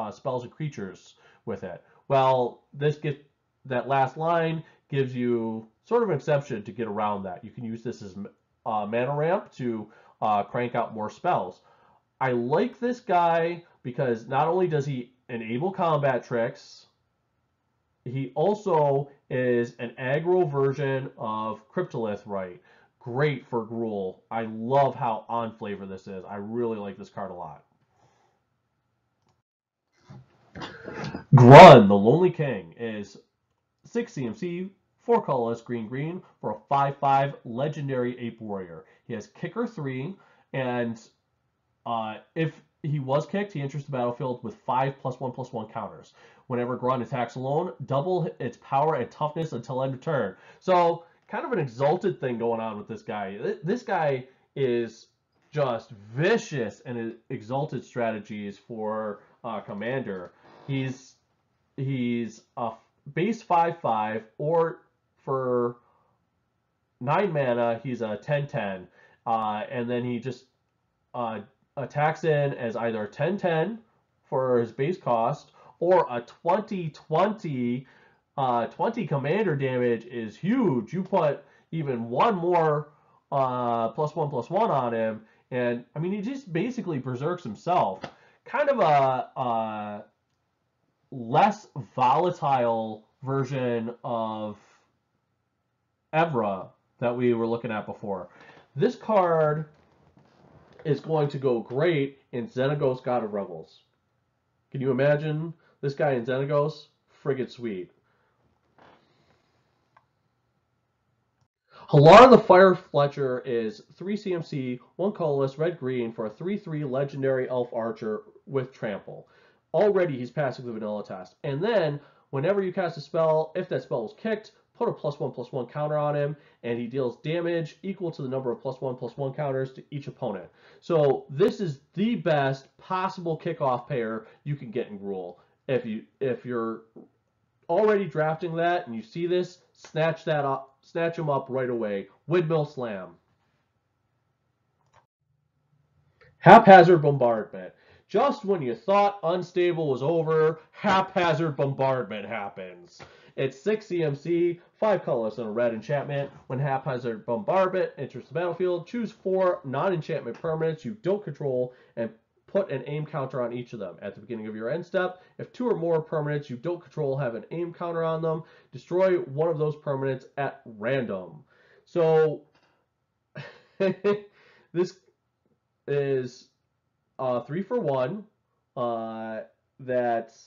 spells and creatures with it. Well, that last line gives you sort of an exception to get around that. You can use this as mana ramp to crank out more spells. I like this guy because not only does he enable combat tricks, he also is an aggro version of Cryptolith Rite. Great for Gruul. I love how on flavor this is. I really like this card a lot. Grun, the Lonely King, is 6 CMC, 4 colorless, green, green, for a 5/5 legendary ape warrior. He has kicker 3, and if he was kicked, he enters the battlefield with 5 +1/+1 counters. Whenever Grun attacks alone, double its power and toughness until end of turn. So, kind of an exalted thing going on with this guy. This guy is just vicious in exalted strategies for Commander. He's a base 5/5, or for 9 mana, he's a 10/10, and then he just attacks in as either a 10/10 for his base cost, or a 20/20 20 commander damage is huge. You put even one more +1/+1 on him, and I mean he just basically berserks himself. Kind of a less volatile version of Evra that we were looking at before. This card is going to go great in Xenagos God of Rebels. Can you imagine this guy in Xenagos? Friggin' sweet. Halar the Fire Fletcher is 3 CMC, 1 colorless, red green for a 3/3 legendary elf archer with trample. Already he's passing the vanilla test. And then, whenever you cast a spell, if that spell was kicked, put a +1/+1 counter on him, and he deals damage equal to the number of +1/+1 counters to each opponent. So this is the best possible kickoff pair you can get in Gruul. If you're already drafting that and you see this, snatch him up right away. Windmill Slam. Haphazard Bombardment. Just when you thought Unstable was over, Haphazard Bombardment happens. It's 6 CMC, 5 colors, and a red enchantment. When Haphazard Bombardment enters the battlefield, choose 4 non-enchantment permanents you don't control and put an aim counter on each of them. At the beginning of your end step, if 2 or more permanents you don't control have an aim counter on them, destroy one of those permanents at random. So this is 3 for 1. That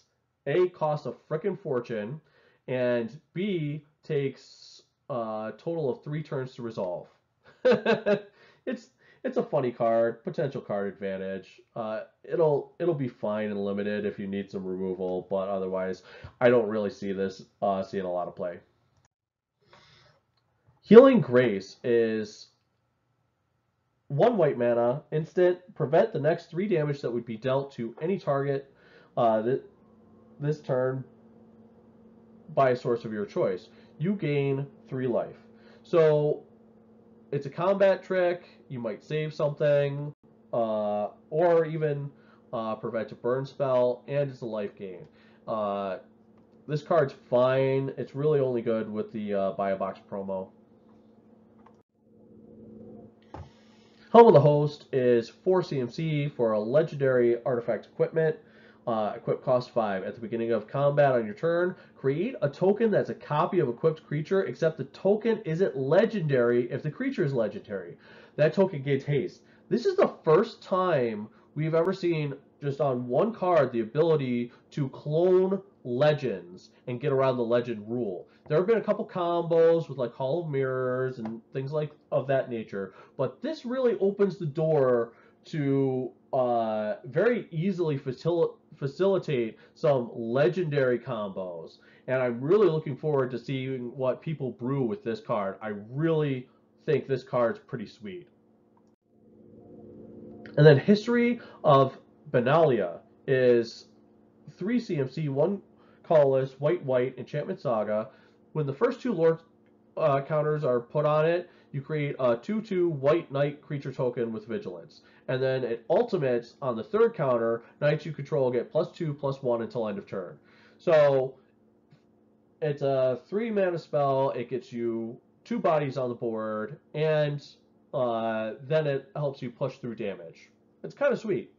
A, costs a frickin' fortune, and B, takes a total of 3 turns to resolve. It's a funny card, potential card advantage. It'll be fine and limited if you need some removal, but otherwise, I don't really see this seeing a lot of play. Healing Grace is 1 white mana, instant, prevent the next 3 damage that would be dealt to any target this turn by a source of your choice. You gain 3 life. So it's a combat trick. You might save something, or even prevent a burn spell, and it's a life gain. This card's fine. It's really only good with the buy a box promo. Helm of the Host is 4 CMC for a legendary artifact equipment. Equip cost 5. At the beginning of combat on your turn, create a token that's a copy of equipped creature, except the token isn't legendary if the creature is legendary. That token gains haste. This is the first time we've ever seen, just on one card, the ability to clone legends and get around the legend rule. There have been a couple combos with like Hall of Mirrors and things like of that nature, but this really opens the door to very easily facilitate some legendary combos. And I'm really looking forward to seeing what people brew with this card. I really think this card's pretty sweet. And then History of Benalia is 3 CMC, 1 colorless, white, enchantment saga. When the first 2 lore counters are put on it, you create a 2/2 white knight creature token with vigilance. And then it ultimates on the 3rd counter, knights you control get +2/+1 until end of turn. So it's a 3 mana spell. It gets you 2 bodies on the board, and then it helps you push through damage. It's kind of sweet.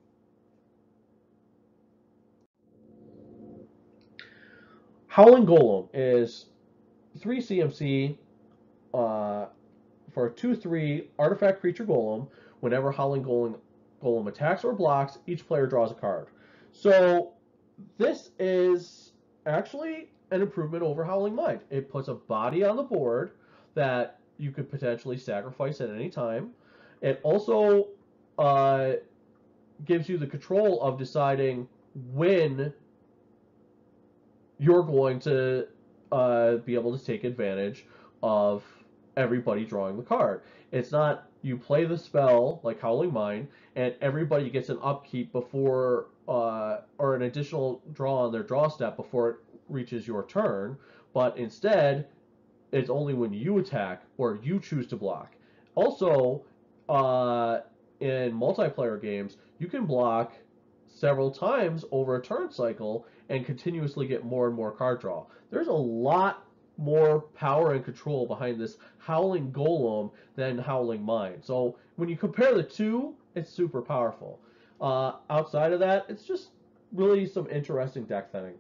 Howling Golem is 3 CMC for a 2/3 artifact creature golem. Whenever Howling Golem attacks or blocks, each player draws a card. So this is actually an improvement over Howling Mind. It puts a body on the board that you could potentially sacrifice at any time. It also gives you the control of deciding when you're going to be able to take advantage of everybody drawing the card. It's not you play the spell like Howling Mind, and everybody gets an upkeep before or an additional draw on their draw step before it reaches your turn, but instead it's only when you attack or you choose to block. Also, in multiplayer games, you can block several times over a turn cycle, and continuously get more and more card draw. There's a lot more power and control behind this Howling Golem than Howling Mine. So when you compare the two, it's super powerful. Outside of that, it's just really some interesting deck thinning.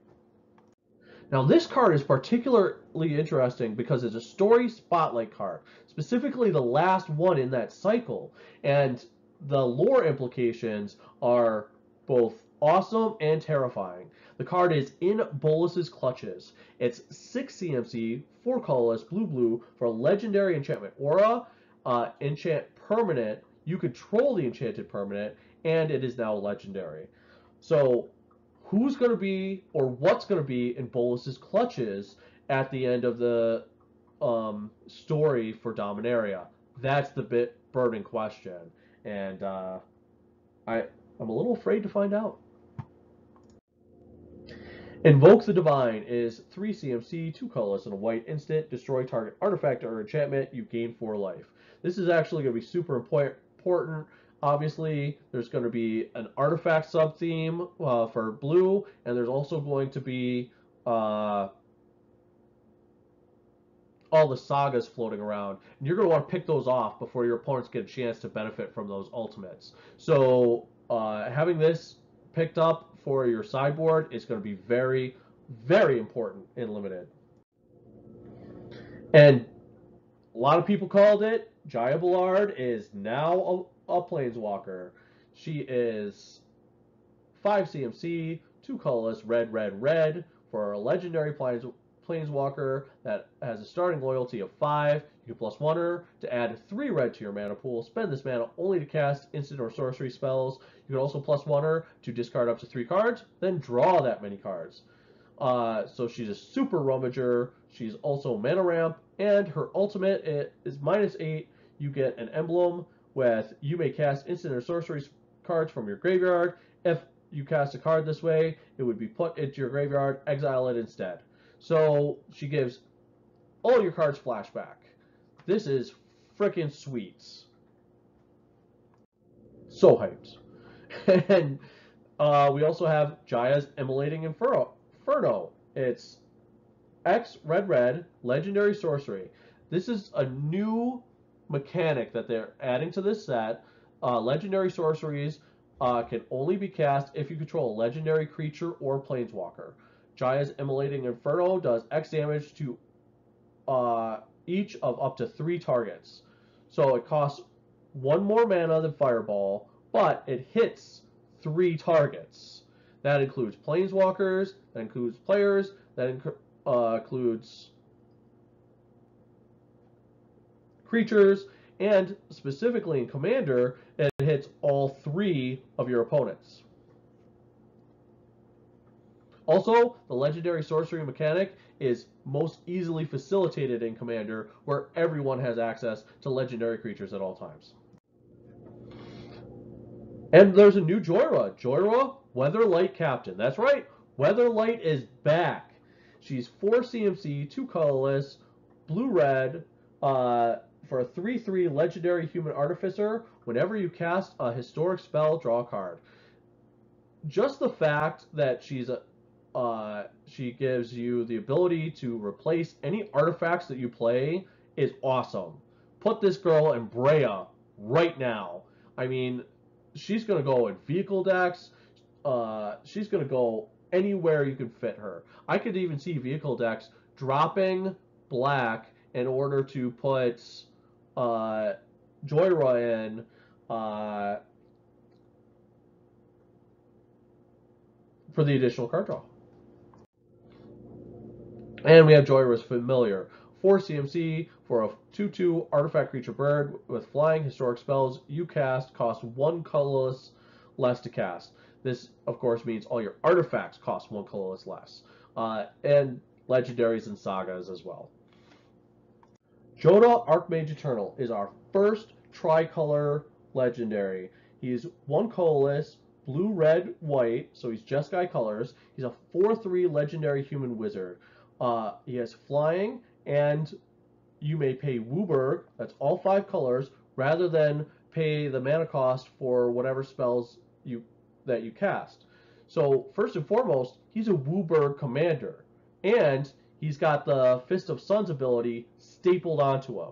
Now this card is particularly interesting because it's a story spotlight card, specifically the last one in that cycle, and the lore implications are both awesome and terrifying. The card is in Bolus's Clutches. It's 6 CMC, 4 colorless, blue for a legendary enchantment aura, enchant permanent. You control the enchanted permanent, and it is now legendary. So who's going to be, or what's going to be in Bolus's Clutches at the end of the story for Dominaria? That's the burning question, and I'm a little afraid to find out. Invoke the Divine is 3 CMC, 2 colorless, and a white instant. Destroy target artifact or enchantment. You gain 4 life. This is actually going to be super important. Obviously, there's going to be an artifact sub-theme for blue, and there's also going to be all the sagas floating around. And you're going to want to pick those off before your opponents get a chance to benefit from those ultimates. So having this picked up for your sideboard is going to be very, very important in Limited. And a lot of people called it. Jaya Ballard is now a Planeswalker. She is 5 CMC, 2 colorless, red for a legendary Planeswalker that has a starting loyalty of 5. You can +1 her to add 3 red to your mana pool. Spend this mana only to cast instant or sorcery spells. You can also +1 her to discard up to 3 cards, then draw that many cards. So she's a super rummager. She's also mana ramp, and her ultimate is -8. You get an emblem with you may cast instant or sorcery cards from your graveyard. If you cast a card this way, it would be put into your graveyard, exile it instead. So she gives all your cards flashback. This is freaking sweet. So hyped. And we also have Jaya's Immolating Inferno. It's X red, legendary sorcery. This is a new mechanic that they're adding to this set. Legendary sorceries can only be cast if you control a legendary creature or planeswalker. Jaya's Immolating Inferno does X damage to each of up to 3 targets. So it costs 1 more mana than Fireball, but it hits 3 targets. That includes planeswalkers, that includes players, that includes creatures, and specifically in Commander, it hits all 3 of your opponents. Also, the legendary sorcery mechanic is most easily facilitated in Commander, where everyone has access to legendary creatures at all times. And there's a new Joyra. Joyra, Weatherlight Captain. That's right, Weatherlight is back. She's 4 CMC, 2 colorless, blue-red, for a 3/3 legendary human artificer. Whenever you cast a historic spell, draw a card. Just the fact that she gives you the ability to replace any artifacts that you play is awesome. Put this girl in Brea right now. I mean, she's going to go in vehicle decks. She's going to go anywhere you can fit her. I could even see vehicle decks dropping black in order to put Joyra in for the additional card draw. And we have Joyra's Familiar. 4 CMC for a 2/2 artifact creature bird with flying historic spells you cast cost 1 colorless less to cast. This, of course, means all your artifacts cost 1 colorless less. And legendaries and sagas as well. Jodah Archmage Eternal is our first tricolor legendary. He's 1 colorless, blue, red, white, so he's Jeskai colors. He's a 4/3 legendary human wizard. He has flying, and you may pay Wooburg, that's all 5 colors, rather than pay the mana cost for whatever spells that you cast. So first and foremost, he's a Wooburg commander, and he's got the Fist of Suns ability stapled onto him.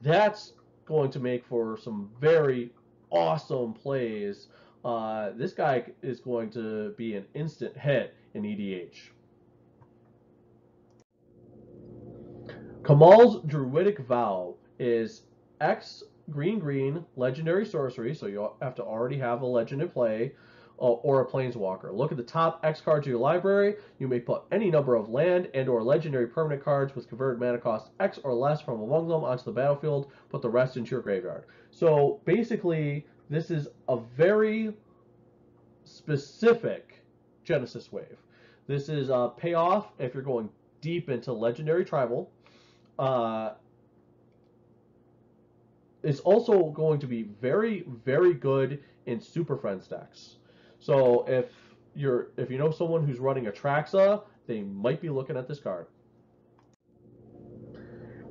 That's going to make for some very awesome plays. This guy is going to be an instant hit in EDH. Kamal's Druidic Vow is X green green legendary sorcery, so you have to already have a legend in play, or a planeswalker. Look at the top X cards of your library. You may put any number of land and or legendary permanent cards with converted mana cost X or less from among them onto the battlefield. Put the rest into your graveyard. So basically, this is a very specific Genesis wave. This is a payoff if you're going deep into legendary tribal. It's also going to be very, very good in Super Friends decks. So if you know someone who's running Atraxa, they might be looking at this card.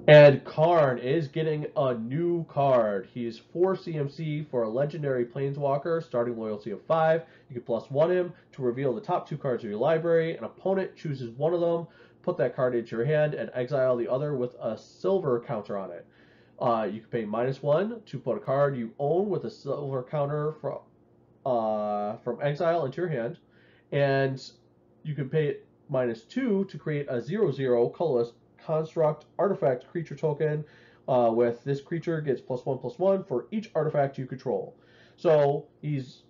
And Karn is getting a new card. He's 4 CMC for a legendary planeswalker, starting loyalty of 5. You can +1 him to reveal the top 2 cards of your library. An opponent chooses one of them, put that card into your hand, and exile the other with a silver counter on it. You can pay -1 to put a card you own with a silver counter from exile into your hand, and you can pay -2 to create a 0/0 colorless construct artifact creature token. With this creature gets +1/+1 for each artifact you control. So he's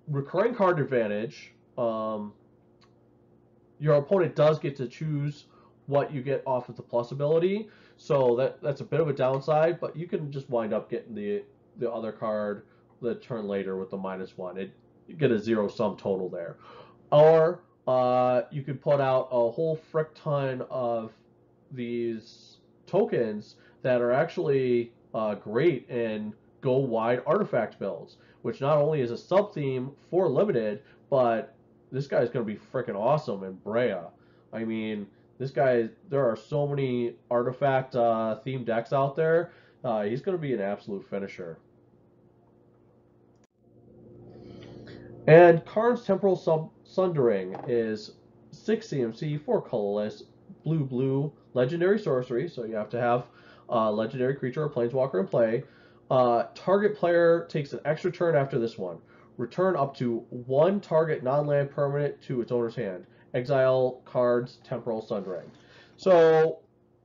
recurring card advantage. Your opponent does get to choose what you get off of the plus ability, so that's a bit of a downside, but you can just wind up getting the other card the turn later with the -1. You get a zero-sum total there. Or you could put out a whole frick ton of these tokens that are actually great in go wide artifact builds, which not only is a sub theme for limited, but this guy is going to be freaking awesome in Brea. I mean, this guy, there are so many artifact themed decks out there. He's going to be an absolute finisher. And Karn's Temporal Sundering is 6 CMC, 4 colorless, blue, legendary sorcery, so you have to have a legendary creature or planeswalker in play. Target player takes an extra turn after this one. Return up to 1 target non-land permanent to its owner's hand. Exile cards Temporal Sundering. So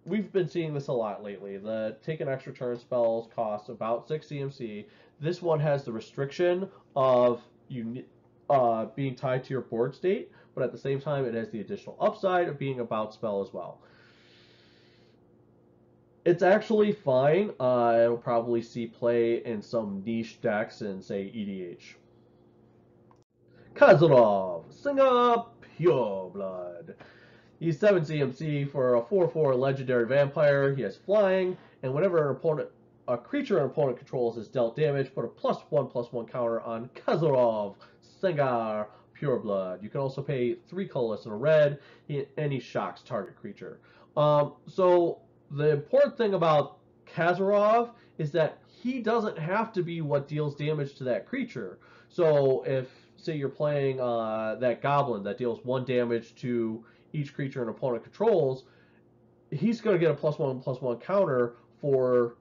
we've been seeing this a lot lately. The take an extra turn spells cost about 6 CMC. This one has the restriction of being tied to your board state, but at the same time it has the additional upside of being a bout spell as well. It's actually fine. It'll probably see play in some niche decks in, say, EDH. Kazarov, Singer Pureblood. He's 7 CMC for a 4/4 legendary vampire. He has flying, and whenever a creature an opponent controls is dealt damage, put a +1/+1 counter on Kazarov, Singer Pureblood. You can also pay 3 colorless and a red, and he shocks target creature. So the important thing about Kazarov is that he doesn't have to be what deals damage to that creature. So if, say, you're playing that goblin that deals 1 damage to each creature an opponent controls, he's going to get a +1/+1 counter for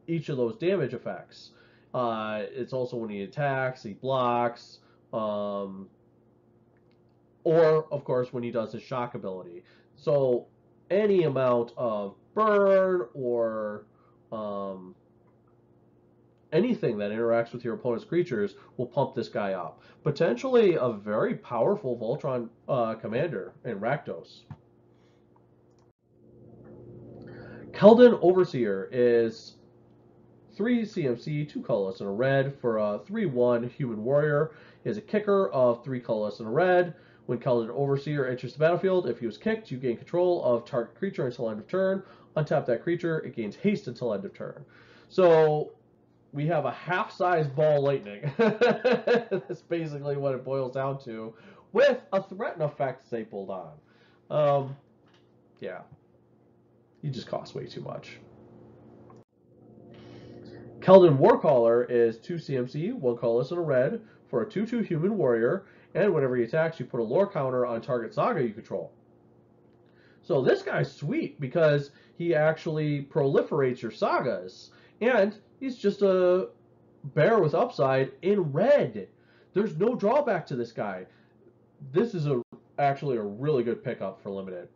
each of those damage effects. It's also when he attacks, he blocks, or, of course, when he does his shock ability. So any amount of burn or anything that interacts with your opponent's creatures will pump this guy up. Potentially a very powerful Voltron commander in Rakdos. Keldon Overseer is 3 CMC, 2 colorless and a red for a 3/1 human warrior. He has a kicker of 3 colorless and a red. When Keldon Overseer enters the battlefield, if he was kicked, you gain control of target creature until end of turn. Untap that creature, it gains haste until end of turn. So we have a half-size ball lightning. That's basically what it boils down to, with a threaten effect stapled on. Yeah. He just costs way too much. Keldon Warcaller is 2 CMC, 1 colorless and a red for a 2/2 human warrior, And whenever he attacks, you put a lore counter on target saga you control. So this guy's sweet because he actually proliferates your sagas. And he's just a bear with upside in red. There's no drawback to this guy. This is actually a really good pickup for limited.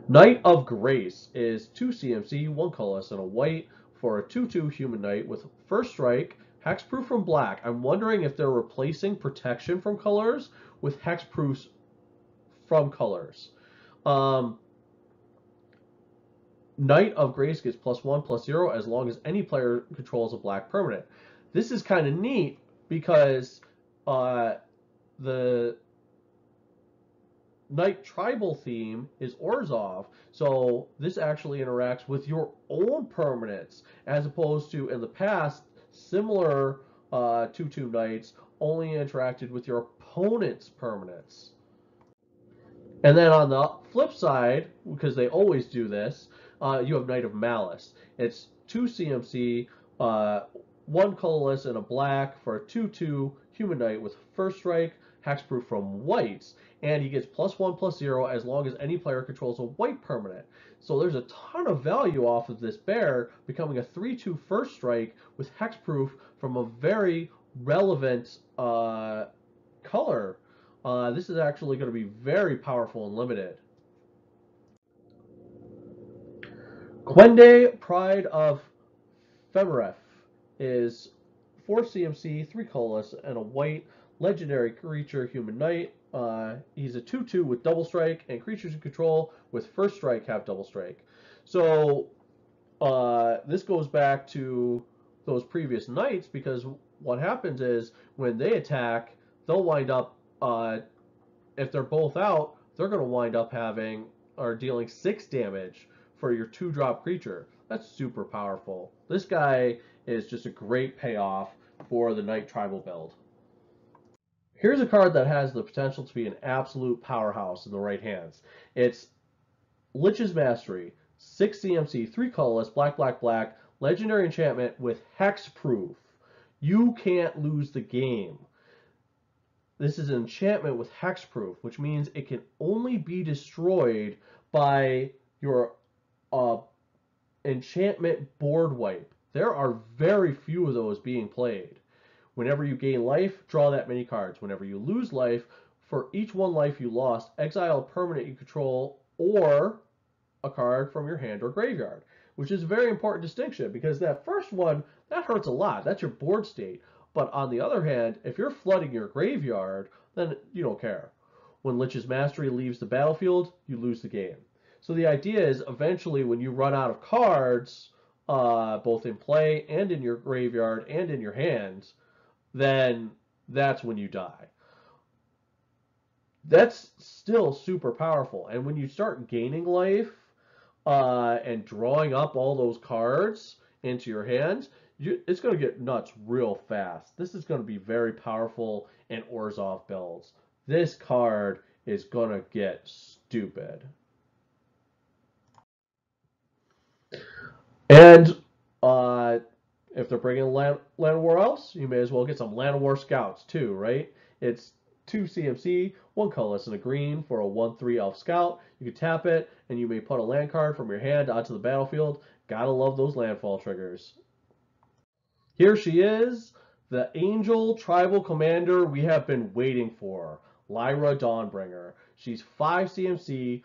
Knight of Grace is 2 CMC, 1 colorless, and a white for a 2/2 human knight with first strike, hexproof from black. I'm wondering if they're replacing protection from colors with hexproofs from colors. Knight of Grace gets +1/+0 as long as any player controls a black permanent. This is kind of neat because the Knight tribal theme is Orzhov, so this actually interacts with your own permanents, as opposed to in the past, similar 2/2 Knights only interacted with your opponent's permanents. And then on the flip side, because they always do this, you have Knight of Malice. It's 2 CMC, 1 colorless, and a black for a 2/2 human knight with first strike, hexproof from whites, and he gets +1/+0 as long as any player controls a white permanent. So there's a ton of value off of this bear, becoming a 3/2 first strike with hexproof from a very relevant color. This is actually going to be very powerful and limited. Quende, Pride of Femeref, is 4 CMC, 3 colorless, and a white legendary creature human knight. He's a 2/2 with double strike, and creatures you control with first strike have double strike. So this goes back to those previous knights, because what happens is when they attack, they'll wind up, if they're both out, they're going to wind up having or dealing 6 damage for your 2-drop creature. That's super powerful. This guy is just a great payoff for the Knight Tribal build. Here's a card that has the potential to be an absolute powerhouse in the right hands. It's Lich's Mastery, 6 CMC, 3 colorless, black, black, black, legendary enchantment with hexproof. You can't lose the game. This is an enchantment with hexproof, which means it can only be destroyed by your enchantment board wipe. There are very few of those being played. Whenever you gain life, draw that many cards. Whenever you lose life, for each 1 life you lost, exile a permanent you control or a card from your hand or graveyard, which is a very important distinction, because that first one, that hurts a lot. That's your board state. But on the other hand, if you're flooding your graveyard, then you don't care. When Lich's Mastery leaves the battlefield, you lose the game. So the idea is eventually when you run out of cards, both in play and in your graveyard and in your hands, then that's when you die. That's still super powerful. And when you start gaining life and drawing up all those cards into your hands, it's going to get nuts real fast. This is going to be very powerful in Orzhov builds. This card is going to get stupid. And if they're bringing Land of War Elves, you may as well get some Land of War Scouts too, right? It's 2 CMC, 1 colorless, and a green for a 1/3 Elf Scout. You can tap it, and you may put a land card from your hand onto the battlefield. Gotta love those landfall triggers. Here she is, the Angel Tribal Commander we have been waiting for, Lyra Dawnbringer. She's 5 CMC,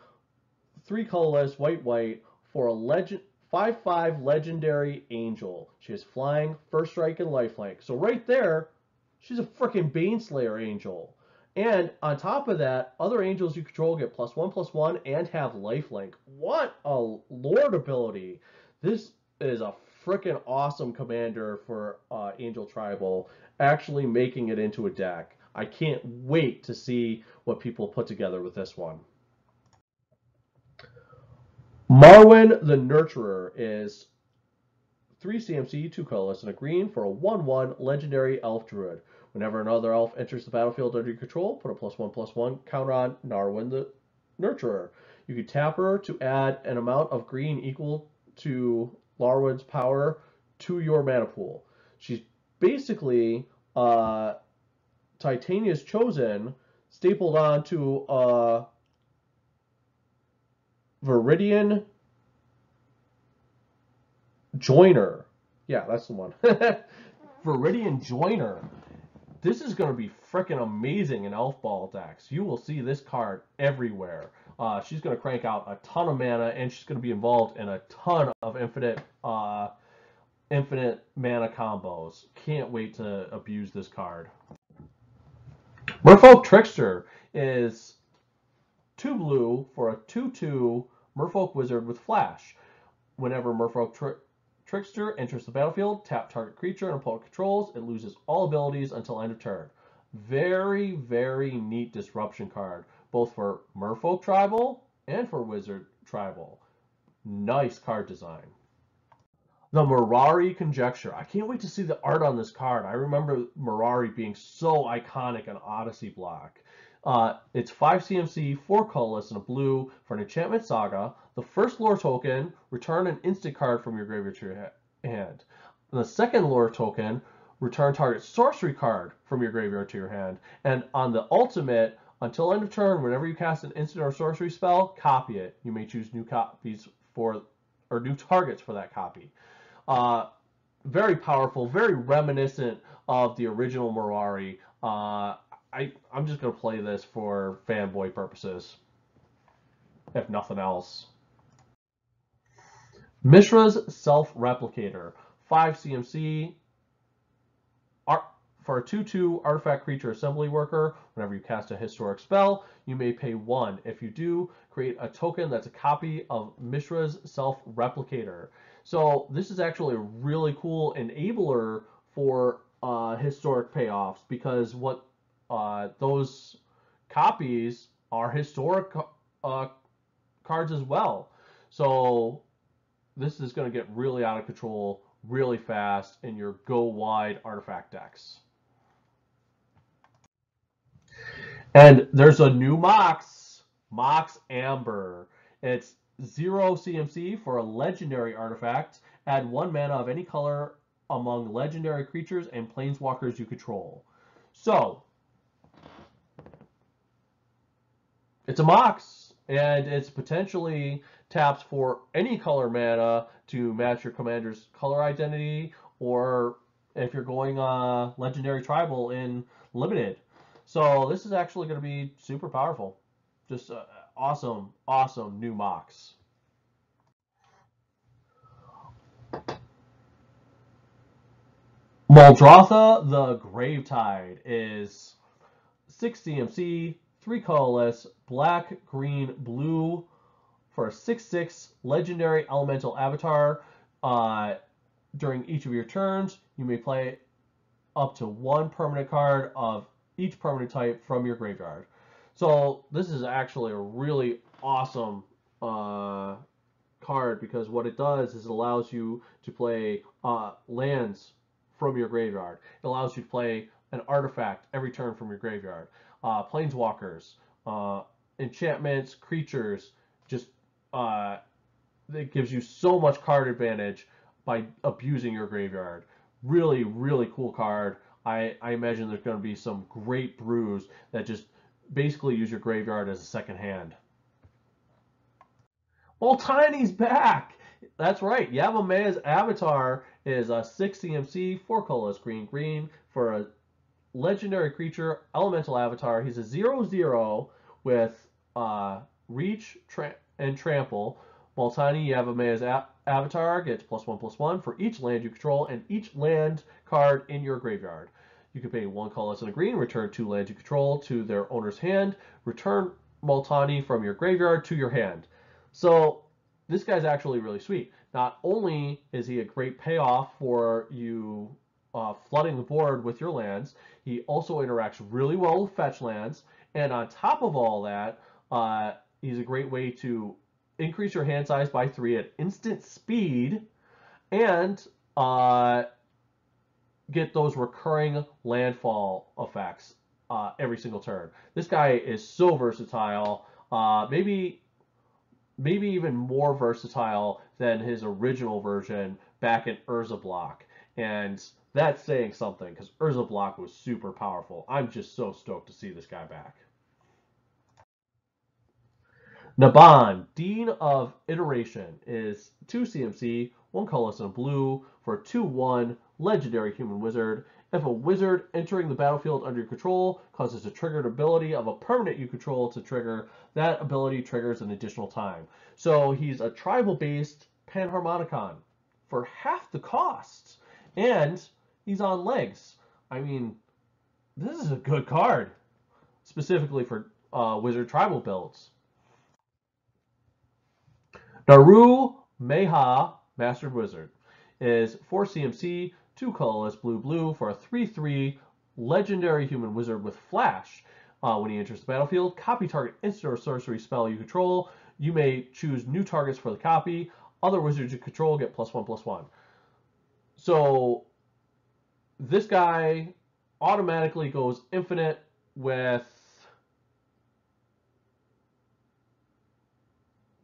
3 colorless, white, white, for a 5/5 legendary angel. She has flying, first strike, and lifelink. So right there, she's a freaking Baneslayer angel. And on top of that, other angels you control get +1/+1 and have lifelink. What a lord ability! This is a freaking awesome commander for Angel Tribal, actually making it into a deck. I can't wait to see what people put together with this one. Marwyn the Nurturer is 3 CMC, 2 colorless, and a green for a 1/1 legendary elf druid. Whenever another elf enters the battlefield under your control, put a +1/+1 counter on Marwyn the Nurturer. You can tap her to add an amount of green equal to Marwyn's power to your mana pool. She's basically Titania's Chosen stapled onto a Viridian Joiner. Yeah, that's the one. Viridian Joiner. This is going to be freaking amazing in Elf Ball decks. You will see this card everywhere. She's going to crank out a ton of mana, and she's going to be involved in a ton of infinite mana combos. Can't wait to abuse this card. Merfolk Trickster is 2 blue for a 2/2 Merfolk Wizard with Flash. Whenever Merfolk Trickster enters the battlefield, tap target creature and opponent controls. It loses all abilities until end of turn. Very, very neat disruption card, both for Merfolk Tribal and for Wizard Tribal. Nice card design. The Mirari Conjecture. I can't wait to see the art on this card. I remember Mirari being so iconic in Odyssey block. It's 5 CMC, 4 colorless, and a blue for an enchantment saga. The first lore token, return an instant card from your graveyard to your hand. And the second lore token, return target sorcery card from your graveyard to your hand. And on the ultimate, until end of turn, whenever you cast an instant or sorcery spell, copy it. You may choose new copies for, or new targets for that copy. Very powerful, very reminiscent of the original Mirari. I'm just going to play this for fanboy purposes, if nothing else. Mishra's Self-Replicator. 5 CMC. For a 2/2 artifact creature assembly worker, whenever you cast a historic spell, you may pay 1. If you do, create a token that's a copy of Mishra's Self-Replicator. So this is actually a really cool enabler for historic payoffs, because what those copies are historic cards as well. So this is going to get really out of control really fast in your go wide artifact decks. And there's a new Mox Amber. It's 0 CMC for a legendary artifact. Add 1 mana of any color among legendary creatures and planeswalkers you control. So, it's a Mox, and it's potentially taps for any color mana to match your commander's color identity, or if you're going legendary tribal in limited. So this is actually going to be super powerful. Just awesome, awesome new Mox. Muldrotha the Gravetide is 6 CMC, 3 colorless, black, green, blue for a 6/6 legendary elemental avatar. During each of your turns, you may play up to 1 permanent card of each permanent type from your graveyard. So this is actually a really awesome card, because what it does is it allows you to play lands from your graveyard. It allows you to play an artifact every turn from your graveyard. Planeswalkers, enchantments, creatures, just it gives you so much card advantage by abusing your graveyard. Really, really cool card. I imagine there's going to be some great brews that just basically use your graveyard as a second hand. Well, Tiny's back! That's right. Yavimaya Avatar is a 6 CMC, 4 colorless, green, green for a legendary creature, elemental avatar. He's a 0/0 with reach and trample. Multani Yavamaya's avatar gets +1/+1 for each land you control and each land card in your graveyard. You can pay 1 colorless and a green, return 2 lands you control to their owner's hand, return Multani from your graveyard to your hand. So this guy's actually really sweet. Not only is he a great payoff for you flooding the board with your lands, he also interacts really well with fetch lands, and on top of all that, he's a great way to increase your hand size by 3 at instant speed, and get those recurring landfall effects every single turn. This guy is so versatile, maybe even more versatile than his original version back in Urza block. And That's saying something because Urza block was super powerful. I'm just so stoked to see this guy back. Naban, Dean of Iteration, is 2 CMC, 1 colorless and a blue for a 2/1 legendary human wizard. If a wizard entering the battlefield under your control causes a triggered ability of a permanent you control to trigger, that ability triggers an additional time. So he's a tribal-based Panharmonicon for half the cost. And he's on legs. I mean, this is a good card, specifically for wizard tribal builds. Naru Meha, Mastered Wizard, is 4 CMC, 2 colorless, blue, blue, for a 3/3 legendary human wizard with flash. When he enters the battlefield, copy target instant or sorcery spell you control. You may choose new targets for the copy. Other wizards you control get +1/+1. So this guy automatically goes infinite with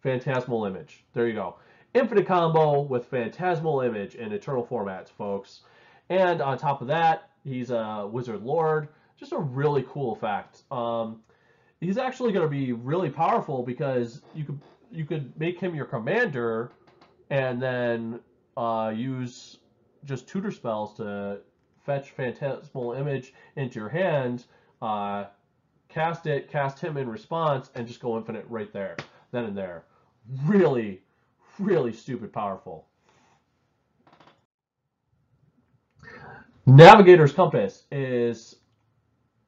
Phantasmal Image. There you go. Infinite combo with Phantasmal Image in Eternal formats, folks. And on top of that, he's a Wizard Lord. Just a really cool effect. He's actually going to be really powerful because you could make him your commander and then use just tutor spells to fetch Phantasmal Image into your hand, cast it, cast him in response, and just go infinite right there, then and there. Really, really stupid powerful. Navigator's Compass is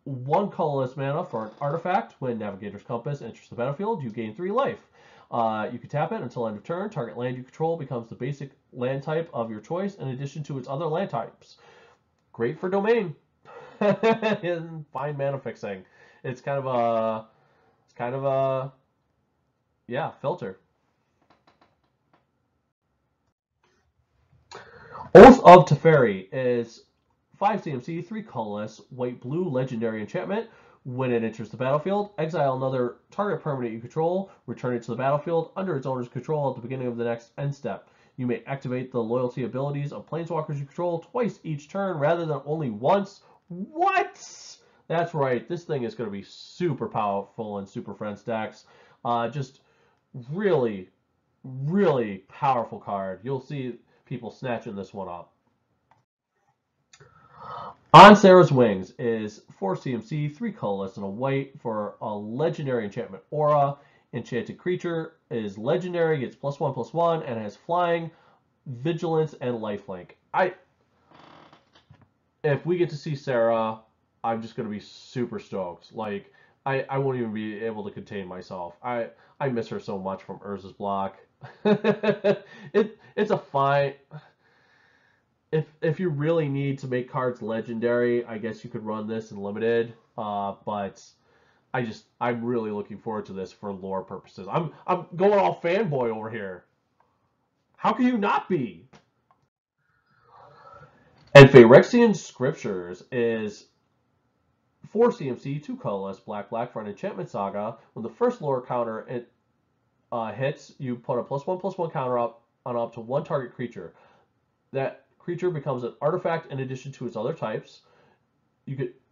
1 colorless mana for an artifact. When Navigator's Compass enters the battlefield, you gain 3 life. You can tap it until end of turn. Target land you control becomes the basic land type of your choice in addition to its other land types. Great for domain and fine mana fixing. It's kind of a yeah, filter. Oath of Teferi is 5 CMC, 3 colorless, white blue legendary enchantment. When it enters the battlefield, exile another target permanent you control, return it to the battlefield under its owner's control at the beginning of the next end step. You may activate the loyalty abilities of Planeswalkers you control twice each turn rather than only once. What? That's right. This thing is going to be super powerful in Super Friends decks. Just really, really powerful card. You'll see people snatching this one up. On Sarah's Wings is 4 CMC, 3 colorless, and a white for a legendary enchantment aura. Enchanted creature is legendary, gets +1/+1, and has flying, vigilance, and lifelink. If we get to see Sarah, I'm just going to be super stoked. Like, I won't even be able to contain myself. I miss her so much from Urza's block. It's a fine. If you really need to make cards legendary, I guess you could run this in limited. But I'm really looking forward to this for lore purposes. I'm going all fanboy over here. How can you not be? And Phyrexian Scriptures is 4 CMC, 2 colorless, black, black for an enchantment saga. When the first lore counter hits, you put a +1/+1 counter on up to 1 target creature. That creature becomes an artifact in addition to its other types.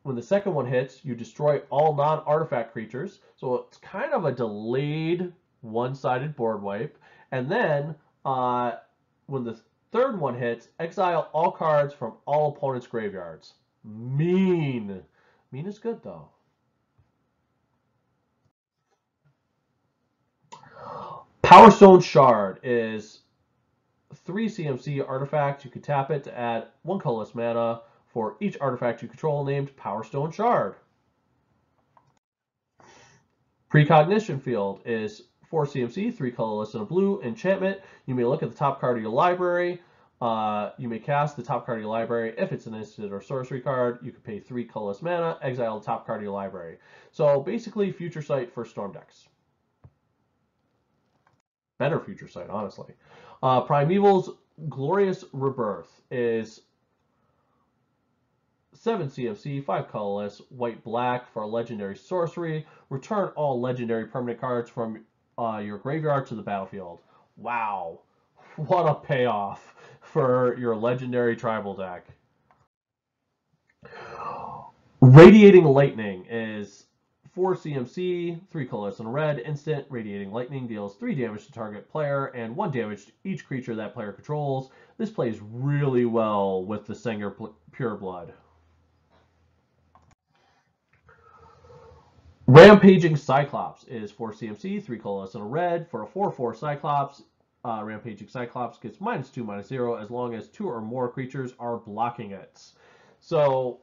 When the second one hits, you destroy all non-artifact creatures. So it's kind of a delayed one-sided board wipe. And then when the third one hits, exile all cards from all opponents' graveyards. Mean. Mean is good, though. Powerstone Shard is 3 CMC artifact. You can tap it to add 1 colorless mana for each artifact you control named Powerstone Shard. Precognition Field is 4 CMC, 3 colorless, and a blue enchantment. You may look at the top card of your library. You may cast the top card of your library. If it's an instant or sorcery card, you can pay 3 colorless mana, exile the top card of your library. So basically, Future Sight for Storm decks. Better Future Sight, honestly. Primeval's Glorious Rebirth is 7 CMC, 5 colorless, white, black for a legendary sorcery. Return all legendary permanent cards from your graveyard to the battlefield. Wow. What a payoff for your legendary tribal deck. Radiating Lightning is 4 CMC, 3 colors and a red, instant. Radiating Lightning deals 3 damage to target player and 1 damage to each creature that player controls. This plays really well with the Singer Pureblood. Rampaging Cyclops is 4 CMC, 3 colors and a red. For a 4/4 Cyclops, Rampaging Cyclops gets -2/-0 as long as 2 or more creatures are blocking it. So,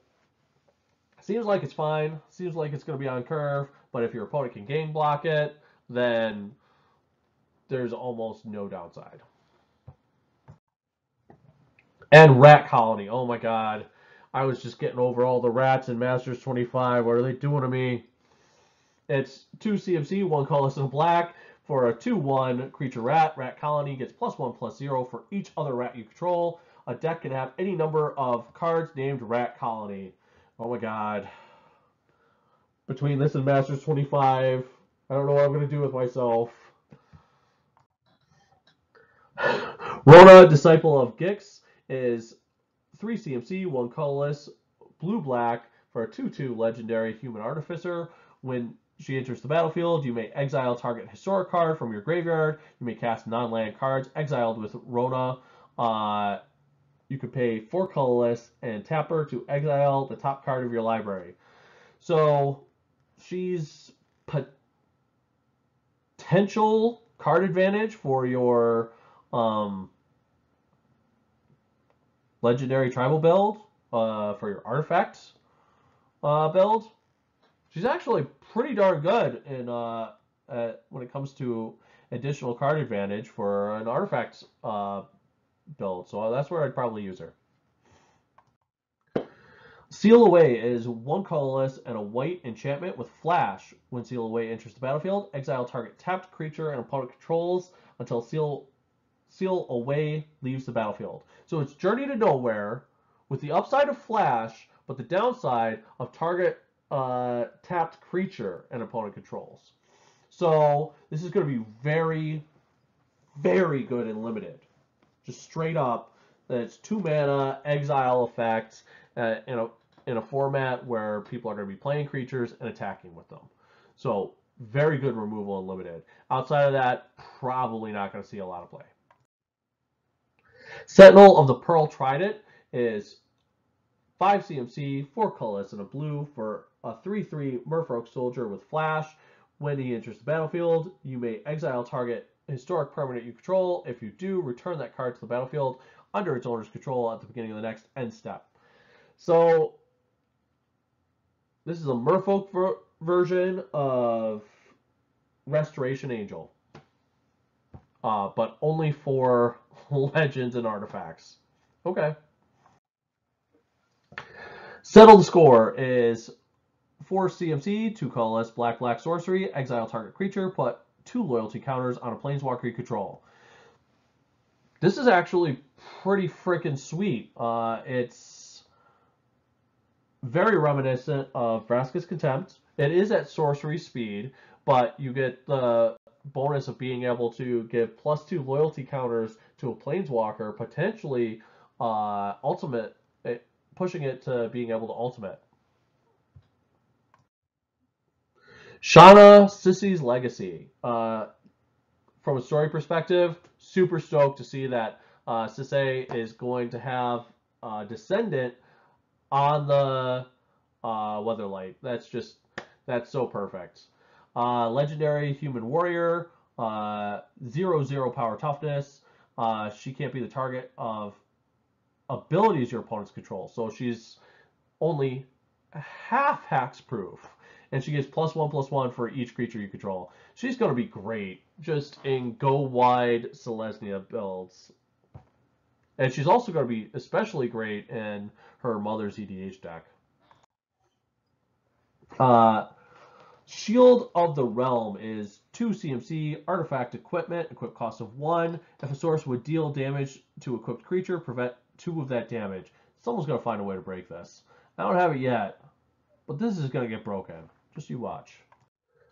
seems like it's fine. Seems like it's going to be on curve. But if your opponent can game block it, then there's almost no downside. And Rat Colony. Oh my god. I was just getting over all the rats in Masters 25. What are they doing to me? It's 2 CMC, 1 colorless and a black. For a 2/1 creature rat, Rat Colony gets +1/+0 for each other rat you control. A deck can have any number of cards named Rat Colony. Oh my god. Between this and Masters 25, I don't know what I'm going to do with myself. Rona, Disciple of Gix, is 3 CMC, 1 colorless, blue-black for a 2/2 legendary human artificer. When she enters the battlefield, you may exile target historic card from your graveyard. You may cast non-land cards exiled with Rona. You could pay 4 colorless and tap her to exile the top card of your library. So she's potential card advantage for your legendary tribal build, for your artifact build. She's actually pretty darn good in when it comes to additional card advantage for an artifact build. So that's where I'd probably use her. Seal Away is 1 colorless and a white enchantment with flash. When Seal Away enters the battlefield, exile target tapped creature and opponent controls until Seal Away leaves the battlefield. So it's Journey to Nowhere with the upside of flash, but the downside of target tapped creature and opponent controls. So this is going to be very, very good and limited. Just straight up, it's 2 mana exile effect in a format where people are going to be playing creatures and attacking with them. So very good removal and limited. Outside of that, probably not going to see a lot of play. Sentinel of the Pearl Trident is 5 CMC, 4 colorless and a blue for a 3/3 Merfolk Soldier with flash. When he enters the battlefield, you may exile target historic permanent you control. If you do, return that card to the battlefield under its owner's control at the beginning of the next end step. So this is a Merfolk version of Restoration Angel, but only for legends and artifacts. Okay. Settle the Score is 4 CMC, 2 colorless, black sorcery, exile target creature, put 2 loyalty counters on a planeswalker you control. This is actually pretty freaking sweet. It's very reminiscent of Vraska's Contempt. It is at sorcery speed, but you get the bonus of being able to give +2 loyalty counters to a planeswalker, potentially ultimate, pushing it to being able to ultimate. Shauna Sissy's Legacy. From a story perspective, super stoked to see that Sissy is going to have a descendant on the Weatherlight. That's so perfect. Legendary Human Warrior, 0/0 power toughness. She can't be the target of abilities your opponents control. So she's only half hacks proof. And she gets +1/+1 for each creature you control. She's going to be great just in go wide Selesnya builds. And she's also going to be especially great in her Mother's EDH deck. Shield of the Realm is 2 CMC, artifact equipment, equip cost of 1. If a source would deal damage to equipped creature, prevent 2 of that damage. Someone's going to find a way to break this. I don't have it yet, but this is going to get broken. Just you watch.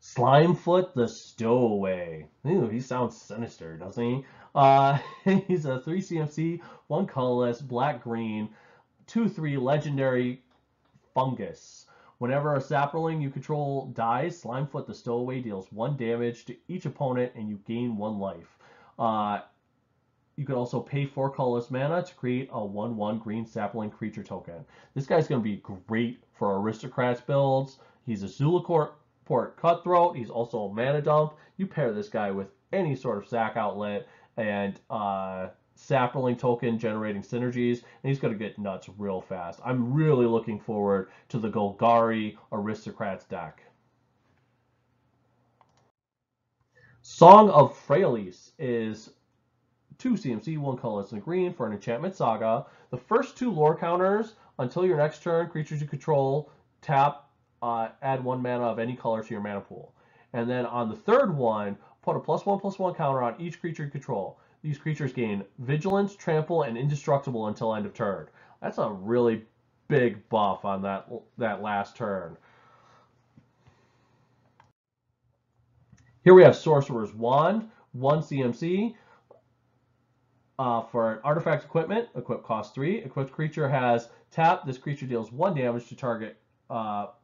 Slimefoot the Stowaway. Ooh, he sounds sinister, doesn't he? He's a 3 CMC, 1 colorless, black-green, 2/3 legendary Fungus. Whenever a sapling you control dies, Slimefoot the Stowaway deals 1 damage to each opponent and you gain 1 life. You can also pay 4 colorless mana to create a 1/1 green sapling creature token. This guy's going to be great for aristocrats builds. He's a Zulaport Cutthroat. He's also a mana dump. You pair this guy with any sort of sack outlet and sapling token generating synergies, and he's going to get nuts real fast. I'm really looking forward to the Golgari Aristocrats deck. Song of Freyalise is 2 CMC, 1 colorless and a green for an enchantment saga. The first 2 lore counters until your next turn, creatures you control, tap, add 1 mana of any color to your mana pool. And then on the third one, put a +1/+1 counter on each creature you control. These creatures gain vigilance, trample, and indestructible until end of turn. That's a really big buff on that last turn. Here we have Sorcerer's Wand, 1 CMC. For an artifact equipment, equip cost 3. Equipped creature has tap. This creature deals 1 damage to target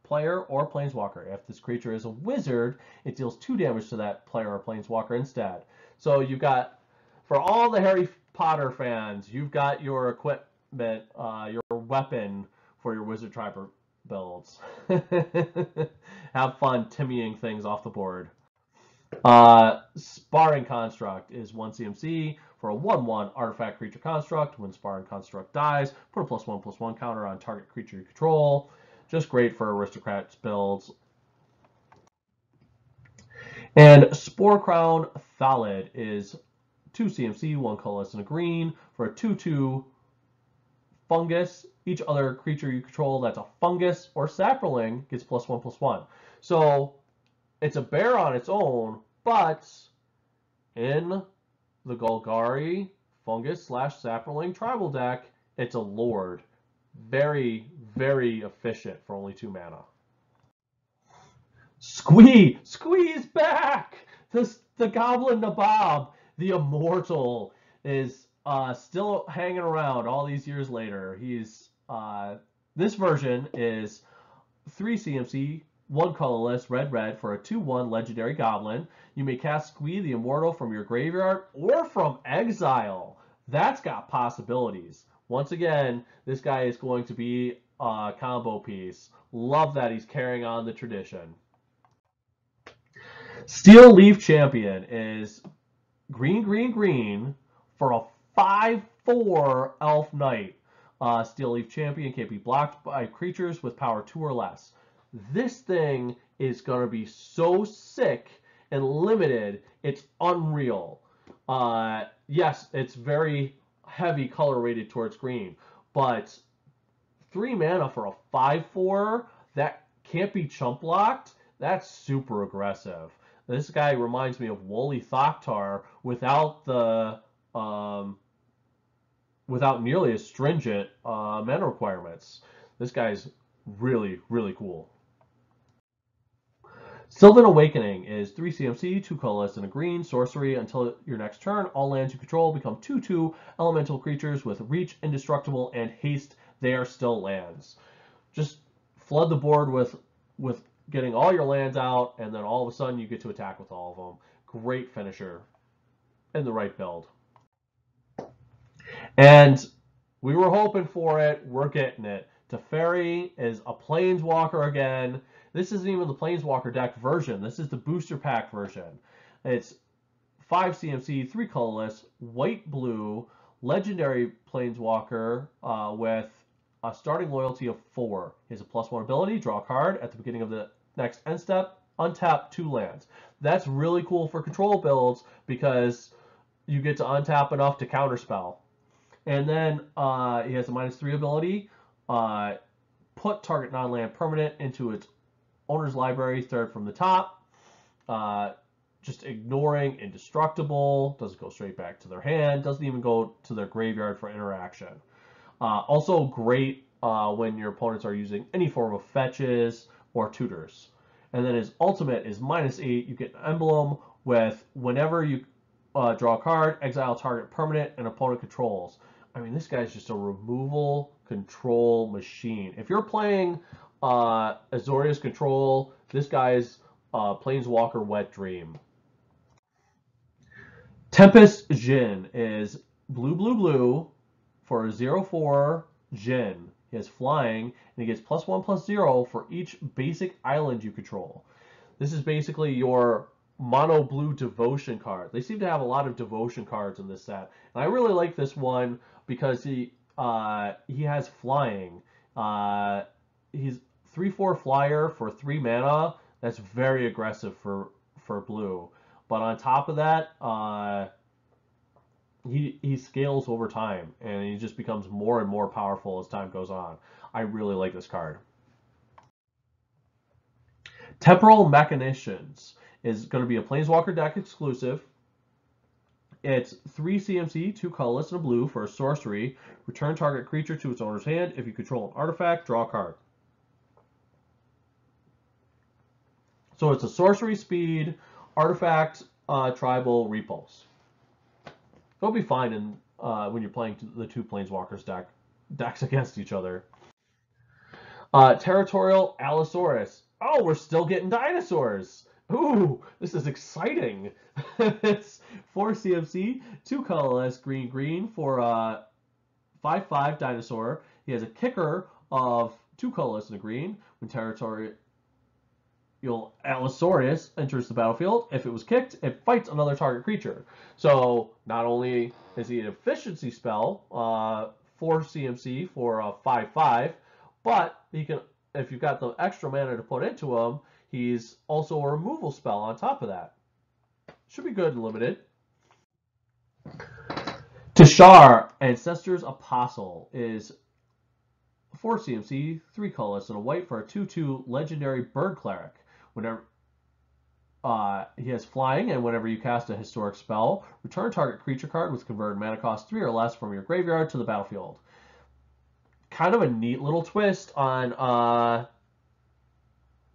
player or planeswalker. If this creature is a wizard, it deals 2 damage to that player or planeswalker instead. So you've got, for all the Harry Potter fans, you've got your equipment, your weapon for your wizard tribe builds. Have fun timmying things off the board. Sparring Construct is 1 CMC for a 1/1 artifact creature construct. When Sparring Construct dies, put a +1/+1 counter on target creature you control. Just great for aristocrats builds. And Spore Crown Thalid is 2 CMC, 1 colorless and a green for a 2/2 fungus. Each other creature you control that's a fungus or sapling gets +1/+1. So it's a bear on its own, but in the Golgari fungus/sapling tribal deck, it's a lord. Very, very efficient for only 2 mana. Squee is back! The Goblin Nabob, the immortal, is still hanging around all these years later. He's this version is 3 CMC, 1 colorless, red for a 2/1 legendary goblin. You may cast Squee the Immortal from your graveyard or from exile. That's got possibilities. Once again, this guy is going to be a combo piece. Love that he's carrying on the tradition. Steel Leaf Champion is green for a 5/4 Elf Knight. Steel Leaf Champion can't be blocked by creatures with power 2 or less. This thing is going to be so sick and limited, it's unreal. Yes, it's very heavy color rated towards green, but 3 mana for a 5/4 that can't be chump blocked, that's super aggressive. This guy reminds me of Wooly Thoktar without the without nearly as stringent mana requirements. This guy's really, really cool. Sylvan Awakening is 3 CMC, 2 colorless and a green sorcery. Until your next turn, all lands you control become 2/2 elemental creatures with reach, indestructible, and haste. They are still lands. Just flood the board with getting all your lands out, and then all of a sudden you get to attack with all of them. Great finisher in the right build. And we were hoping for it. We're getting it. Teferi is a Planeswalker again. This isn't even the Planeswalker deck version. This is the booster pack version. It's 5 CMC, 3 colorless, white-blue, legendary Planeswalker with a starting loyalty of 4. He has a +1 ability, draw a card at the beginning of the next end step, untap 2 lands. That's really cool for control builds because you get to untap enough to counterspell. And then he has a -3 ability, put target non-land permanent into its owner's library, third from the top. Just ignoring indestructible, doesn't go straight back to their hand, doesn't even go to their graveyard for interaction. Also great when your opponents are using any form of fetches or tutors. And then his ultimate is -8. You get an emblem with whenever you draw a card, exile target permanent and opponent controls. I mean, this guy's just a removal control machine. If you're playing Azorius control, this guy's Planeswalker Wet Dream. Tempest Jin is blue, blue, blue for a 0/4 Jin. He has flying, and he gets +1/+0 for each basic island you control. This is basically your mono blue devotion card. They seem to have a lot of devotion cards in this set, and I really like this one because he has flying. He's 3/4 flyer for 3 mana. That's very aggressive for blue. But on top of that, he scales over time, and he just becomes more and more powerful as time goes on. I really like this card. Temporal Machinations is going to be a Planeswalker deck exclusive. It's 3 CMC, 2 colorless, and a blue for a sorcery. Return target creature to its owner's hand. If you control an artifact, draw a card. So it's a sorcery speed, artifact, tribal, repulse. It'll be fine in, when you're playing the 2 Planeswalkers decks against each other. Territorial Allosaurus. Oh, we're still getting dinosaurs. Ooh, this is exciting. It's 4 CMC, 2 colorless, green, green for a 5/5 dinosaur. He has a kicker of 2 colorless and a green. When Territorial Allosaurus enters the battlefield, if it was kicked, it fights another target creature. So not only is he an efficiency spell, 4 CMC for a 5/5, but he can, if you've got the extra mana to put into him, he's also a removal spell on top of that. Should be good and limited. Tashar, Ancestor's Apostle, is 4 CMC, 3 colorless, and a white for a 2/2 legendary bird cleric. Whenever he has flying, and whenever you cast a historic spell, return target creature card with converted mana cost 3 or less from your graveyard to the battlefield. Kind of a neat little twist on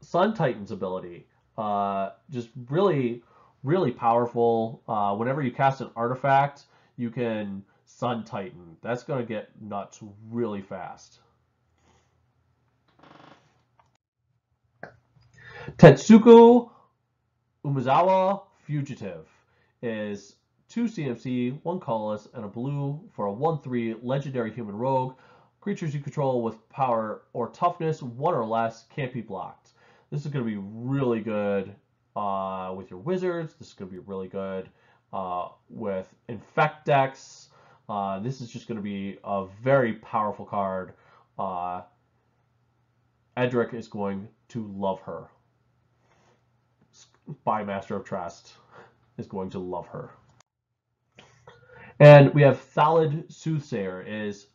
Sun Titan's ability. Just really, really powerful. Whenever you cast an artifact, you can Sun Titan. That's going to get nuts really fast. Tetsuko Umezawa Fugitive is 2 CMC, 1 colorless, and a blue for a 1/3 legendary human rogue. Creatures you control with power or toughness 1 or less can't be blocked. This is going to be really good with your wizards. This is going to be really good with infect decks. This is just going to be a very powerful card. Edric is going to love her. By Master of Trust is going to love her. And we have Thalid Soothsayer is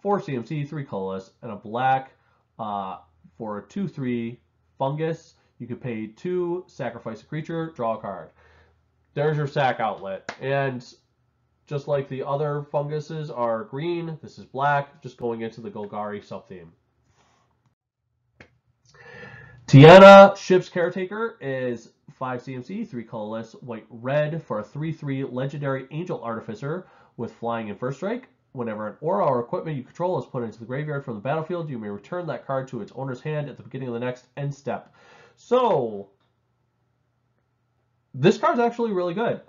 4 CMC, 3 colorless, and a black for a 2/3 fungus. You can pay 2, sacrifice a creature, draw a card. There's your sack outlet. And just like the other funguses are green, this is black, just going into the Golgari sub-theme. Tiana, Ship's Caretaker, is 5 CMC, 3 colorless, white, red for a 3/3 legendary Angel Artificer with flying and first strike. Whenever an aura or equipment you control is put into the graveyard from the battlefield, you may return that card to its owner's hand at the beginning of the next end step. So, this card's actually really good.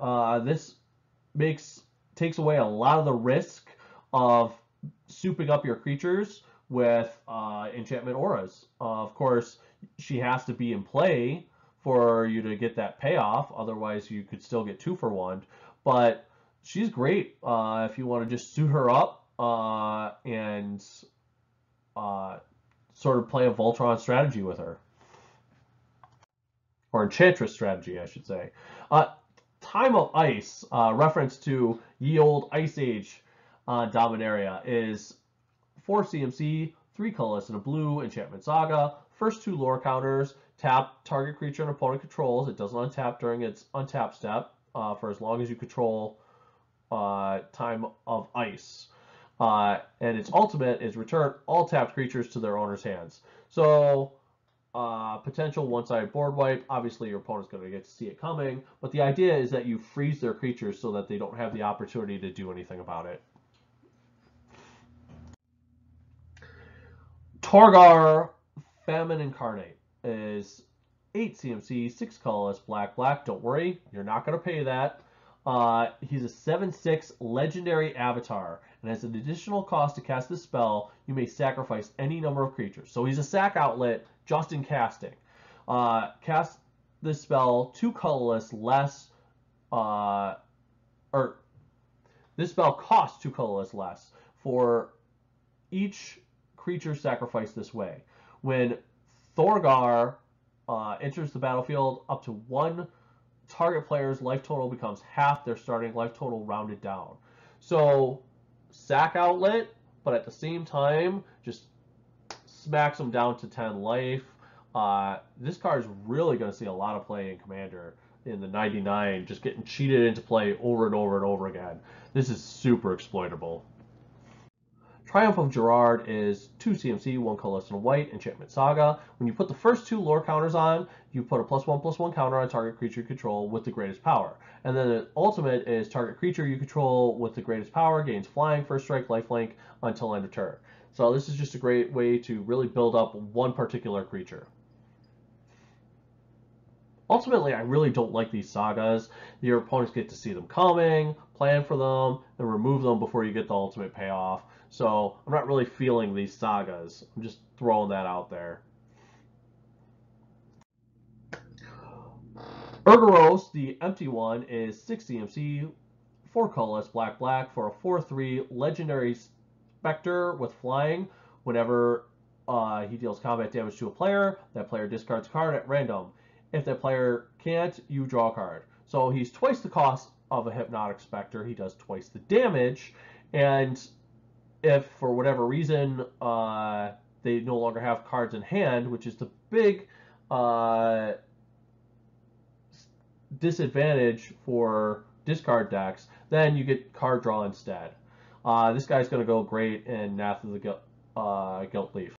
This takes away a lot of the risk of souping up your creatures with enchantment auras. Of course, she has to be in play for you to get that payoff. Otherwise, you could still get 2 for 1. But she's great if you want to just suit her up and sort of play a Voltron strategy with her. Or Enchantress strategy, I should say. Time of Ice, reference to ye old Ice Age Dominaria, is 4 CMC, 3 colorless, and a blue enchantment saga. First 2 lore counters, tap target creature and opponent controls. It doesn't untap during its untap step for as long as you control Time of Ice. And its ultimate is return all tapped creatures to their owner's hands. So potential one-sided board wipe. Obviously, your opponent's going to get to see it coming, but the idea is that you freeze their creatures so that they don't have the opportunity to do anything about it. Torgar, Famine Incarnate, is 8 CMC, 6 colorless, black, black. Don't worry, you're not going to pay that. He's a 7/6 legendary avatar, and has an additional cost to cast this spell. You may sacrifice any number of creatures. So he's a sack outlet just in casting. Cast this spell 2 colorless less, or this spell costs 2 colorless less for each creature sacrificed this way. When Thorgar enters the battlefield, up to 1 target player's life total becomes half their starting life total rounded down. So sack outlet, but at the same time just smacks them down to 10 life. This card is really going to see a lot of play in Commander in the 99, just getting cheated into play over and over and over again. This is super exploitable. Triumph of Gerard is 2 CMC, 1 colorless and a white, enchantment saga. When you put the first 2 lore counters on, you put a +1/+1 counter on target creature you control with the greatest power. And then the ultimate is target creature you control with the greatest power gains flying, first strike, lifelink until end of turn. So this is just a great way to really build up one particular creature. Ultimately, I really don't like these sagas. Your opponents get to see them coming, plan for them, and remove them before you get the ultimate payoff. So I'm not really feeling these sagas. I'm just throwing that out there. Urgaros, the empty one, is 6 CMC, 4 colorless, black, black, for a 4/3 legendary specter with flying. Whenever he deals combat damage to a player, that player discards a card at random. If that player can't, you draw a card. So he's twice the cost of a Hypnotic Spectre. He does twice the damage. And if, for whatever reason, they no longer have cards in hand, which is the big disadvantage for discard decks, then you get card draw instead. This guy's going to go great in Nath of the Gilt Leaf.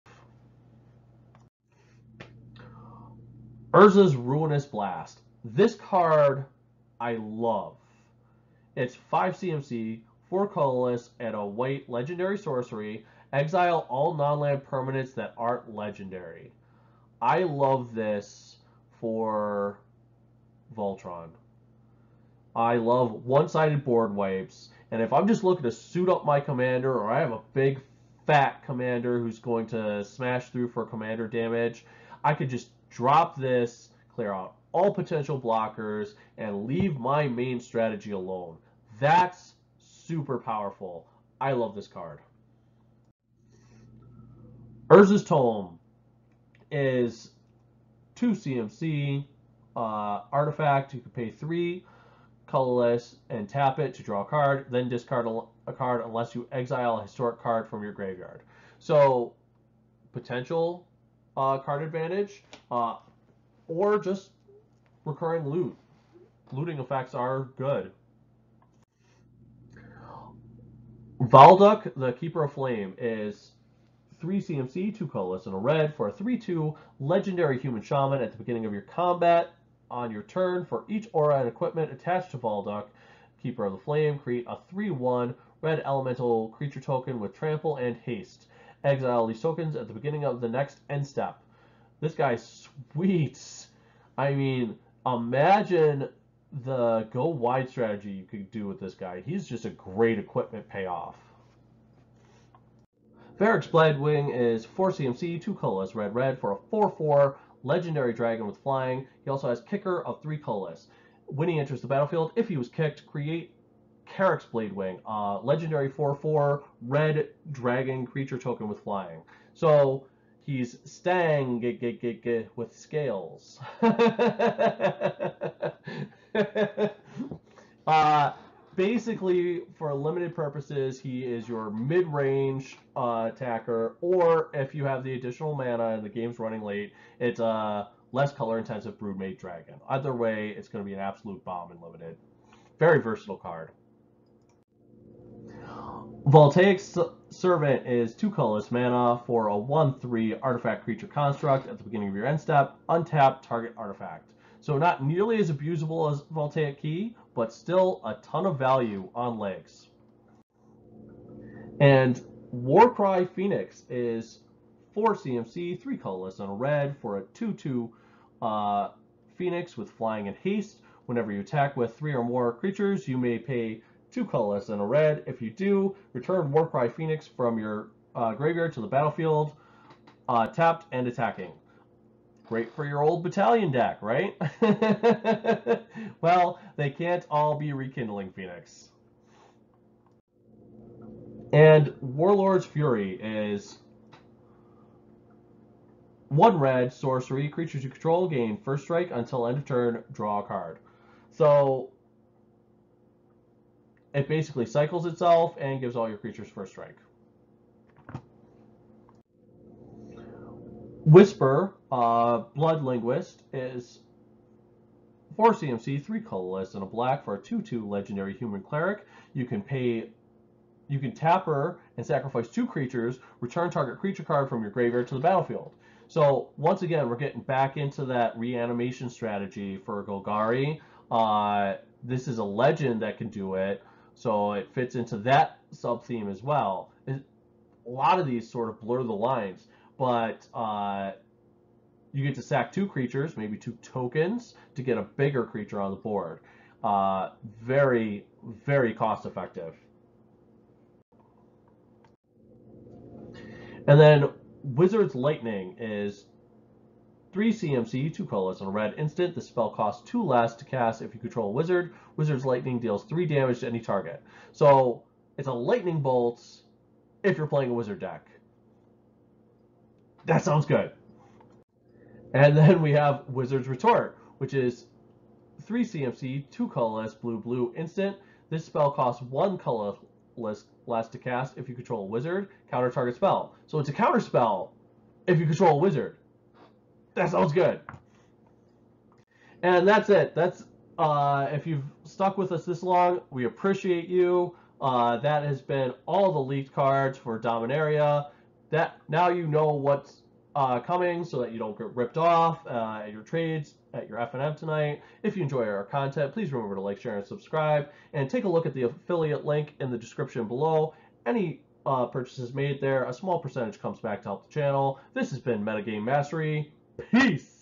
Urza's Ruinous Blast. This card I love. It's 5 CMC, 4 colorless, and a white legendary sorcery. Exile all non-land permanents that aren't legendary. I love this for Voltron. I love one-sided board wipes, and if I'm just looking to suit up my commander, or I have a big fat commander who's going to smash through for commander damage, I could just drop this, clear out all potential blockers, and leave my main strategy alone. That's super powerful. I love this card. Urza's Tome is 2 CMC, artifact. You can pay 3 colorless and tap it to draw a card, then discard a card unless you exile a historic card from your graveyard. So potential card advantage, or just recurring loot. Looting effects are good. Valduk, the Keeper of Flame, is 3 CMC, 2 colorless, and a red for a 3/2 legendary human shaman. At the beginning of your combat on your turn, for each aura and equipment attached to Valduk, Keeper of the Flame, create a 3/1 red elemental creature token with trample and haste. Exile these tokens at the beginning of the next end step. This guy's sweet. I mean, imagine the go wide strategy you could do with this guy. He's just a great equipment payoff. Varric's Bladewing is 4 CMC, 2 colorless, red, red, for a 4/4 legendary dragon with flying. He also has kicker of 3 colorless. When he enters the battlefield, if he was kicked, create Carrick's Bladewing, legendary 4/4 red dragon creature token with flying. So he's Stang with scales. Basically, for limited purposes, he is your mid-range attacker, or if you have the additional mana and the game's running late, it's a less color-intensive Broodmate Dragon. Either way, it's going to be an absolute bomb in limited. Very versatile card. Voltaic's Servant is 2 colorless mana for a 1/3 artifact creature construct. At the beginning of your end step, untap target artifact. So not nearly as abusable as Voltaic Key, but still a ton of value on legs. And Warcry Phoenix is 4 CMC, 3 colorless, and a red for a 2/2 Phoenix with flying and haste. Whenever you attack with 3 or more creatures, you may pay 2 colorless and a red. If you do, return Warcry Phoenix from your graveyard to the battlefield, tapped and attacking. Great for your old battalion deck, right? Well, they can't all be Rekindling Phoenix. And Warlord's Fury is 1 red sorcery. Creatures you control gain first strike until end of turn, draw a card. So it basically cycles itself and gives all your creatures first strike. Whisper, Blood Linguist, is 4 CMC, 3 colorless, and a black for a 2/2 legendary human cleric. You can tap her and sacrifice 2 creatures, return target creature card from your graveyard to the battlefield. So once again, we're getting back into that reanimation strategy for Golgari. This is a legend that can do it, so it fits into that sub-theme as well. A lot of these sort of blur the lines, but you get to sack 2 creatures, maybe 2 tokens, to get a bigger creature on the board. Very, very cost effective. And then Wizard's Lightning is 3 CMC, 2 colorless, and a red instant. The spell costs 2 less to cast if you control a wizard. Wizard's Lightning deals 3 damage to any target. So it's a lightning bolt if you're playing a wizard deck. That sounds good. And then we have Wizard's Retort, which is 3 CMC, 2 colorless, blue instant. This spell costs 1 colorless less to cast if you control a wizard, counter target spell. So it's a counter spell if you control a wizard. That sounds good. And that's it. That's if you've stuck with us this long, we appreciate you. That has been all the leaked cards for Dominaria. That now you know what's coming, so that you don't get ripped off at your trades at your FNM tonight. If you enjoy our content, please remember to like, share, and subscribe, and take a look at the affiliate link in the description below. Any purchases made there, a small percentage comes back to help the channel. This has been Metagame Mastery. Peace!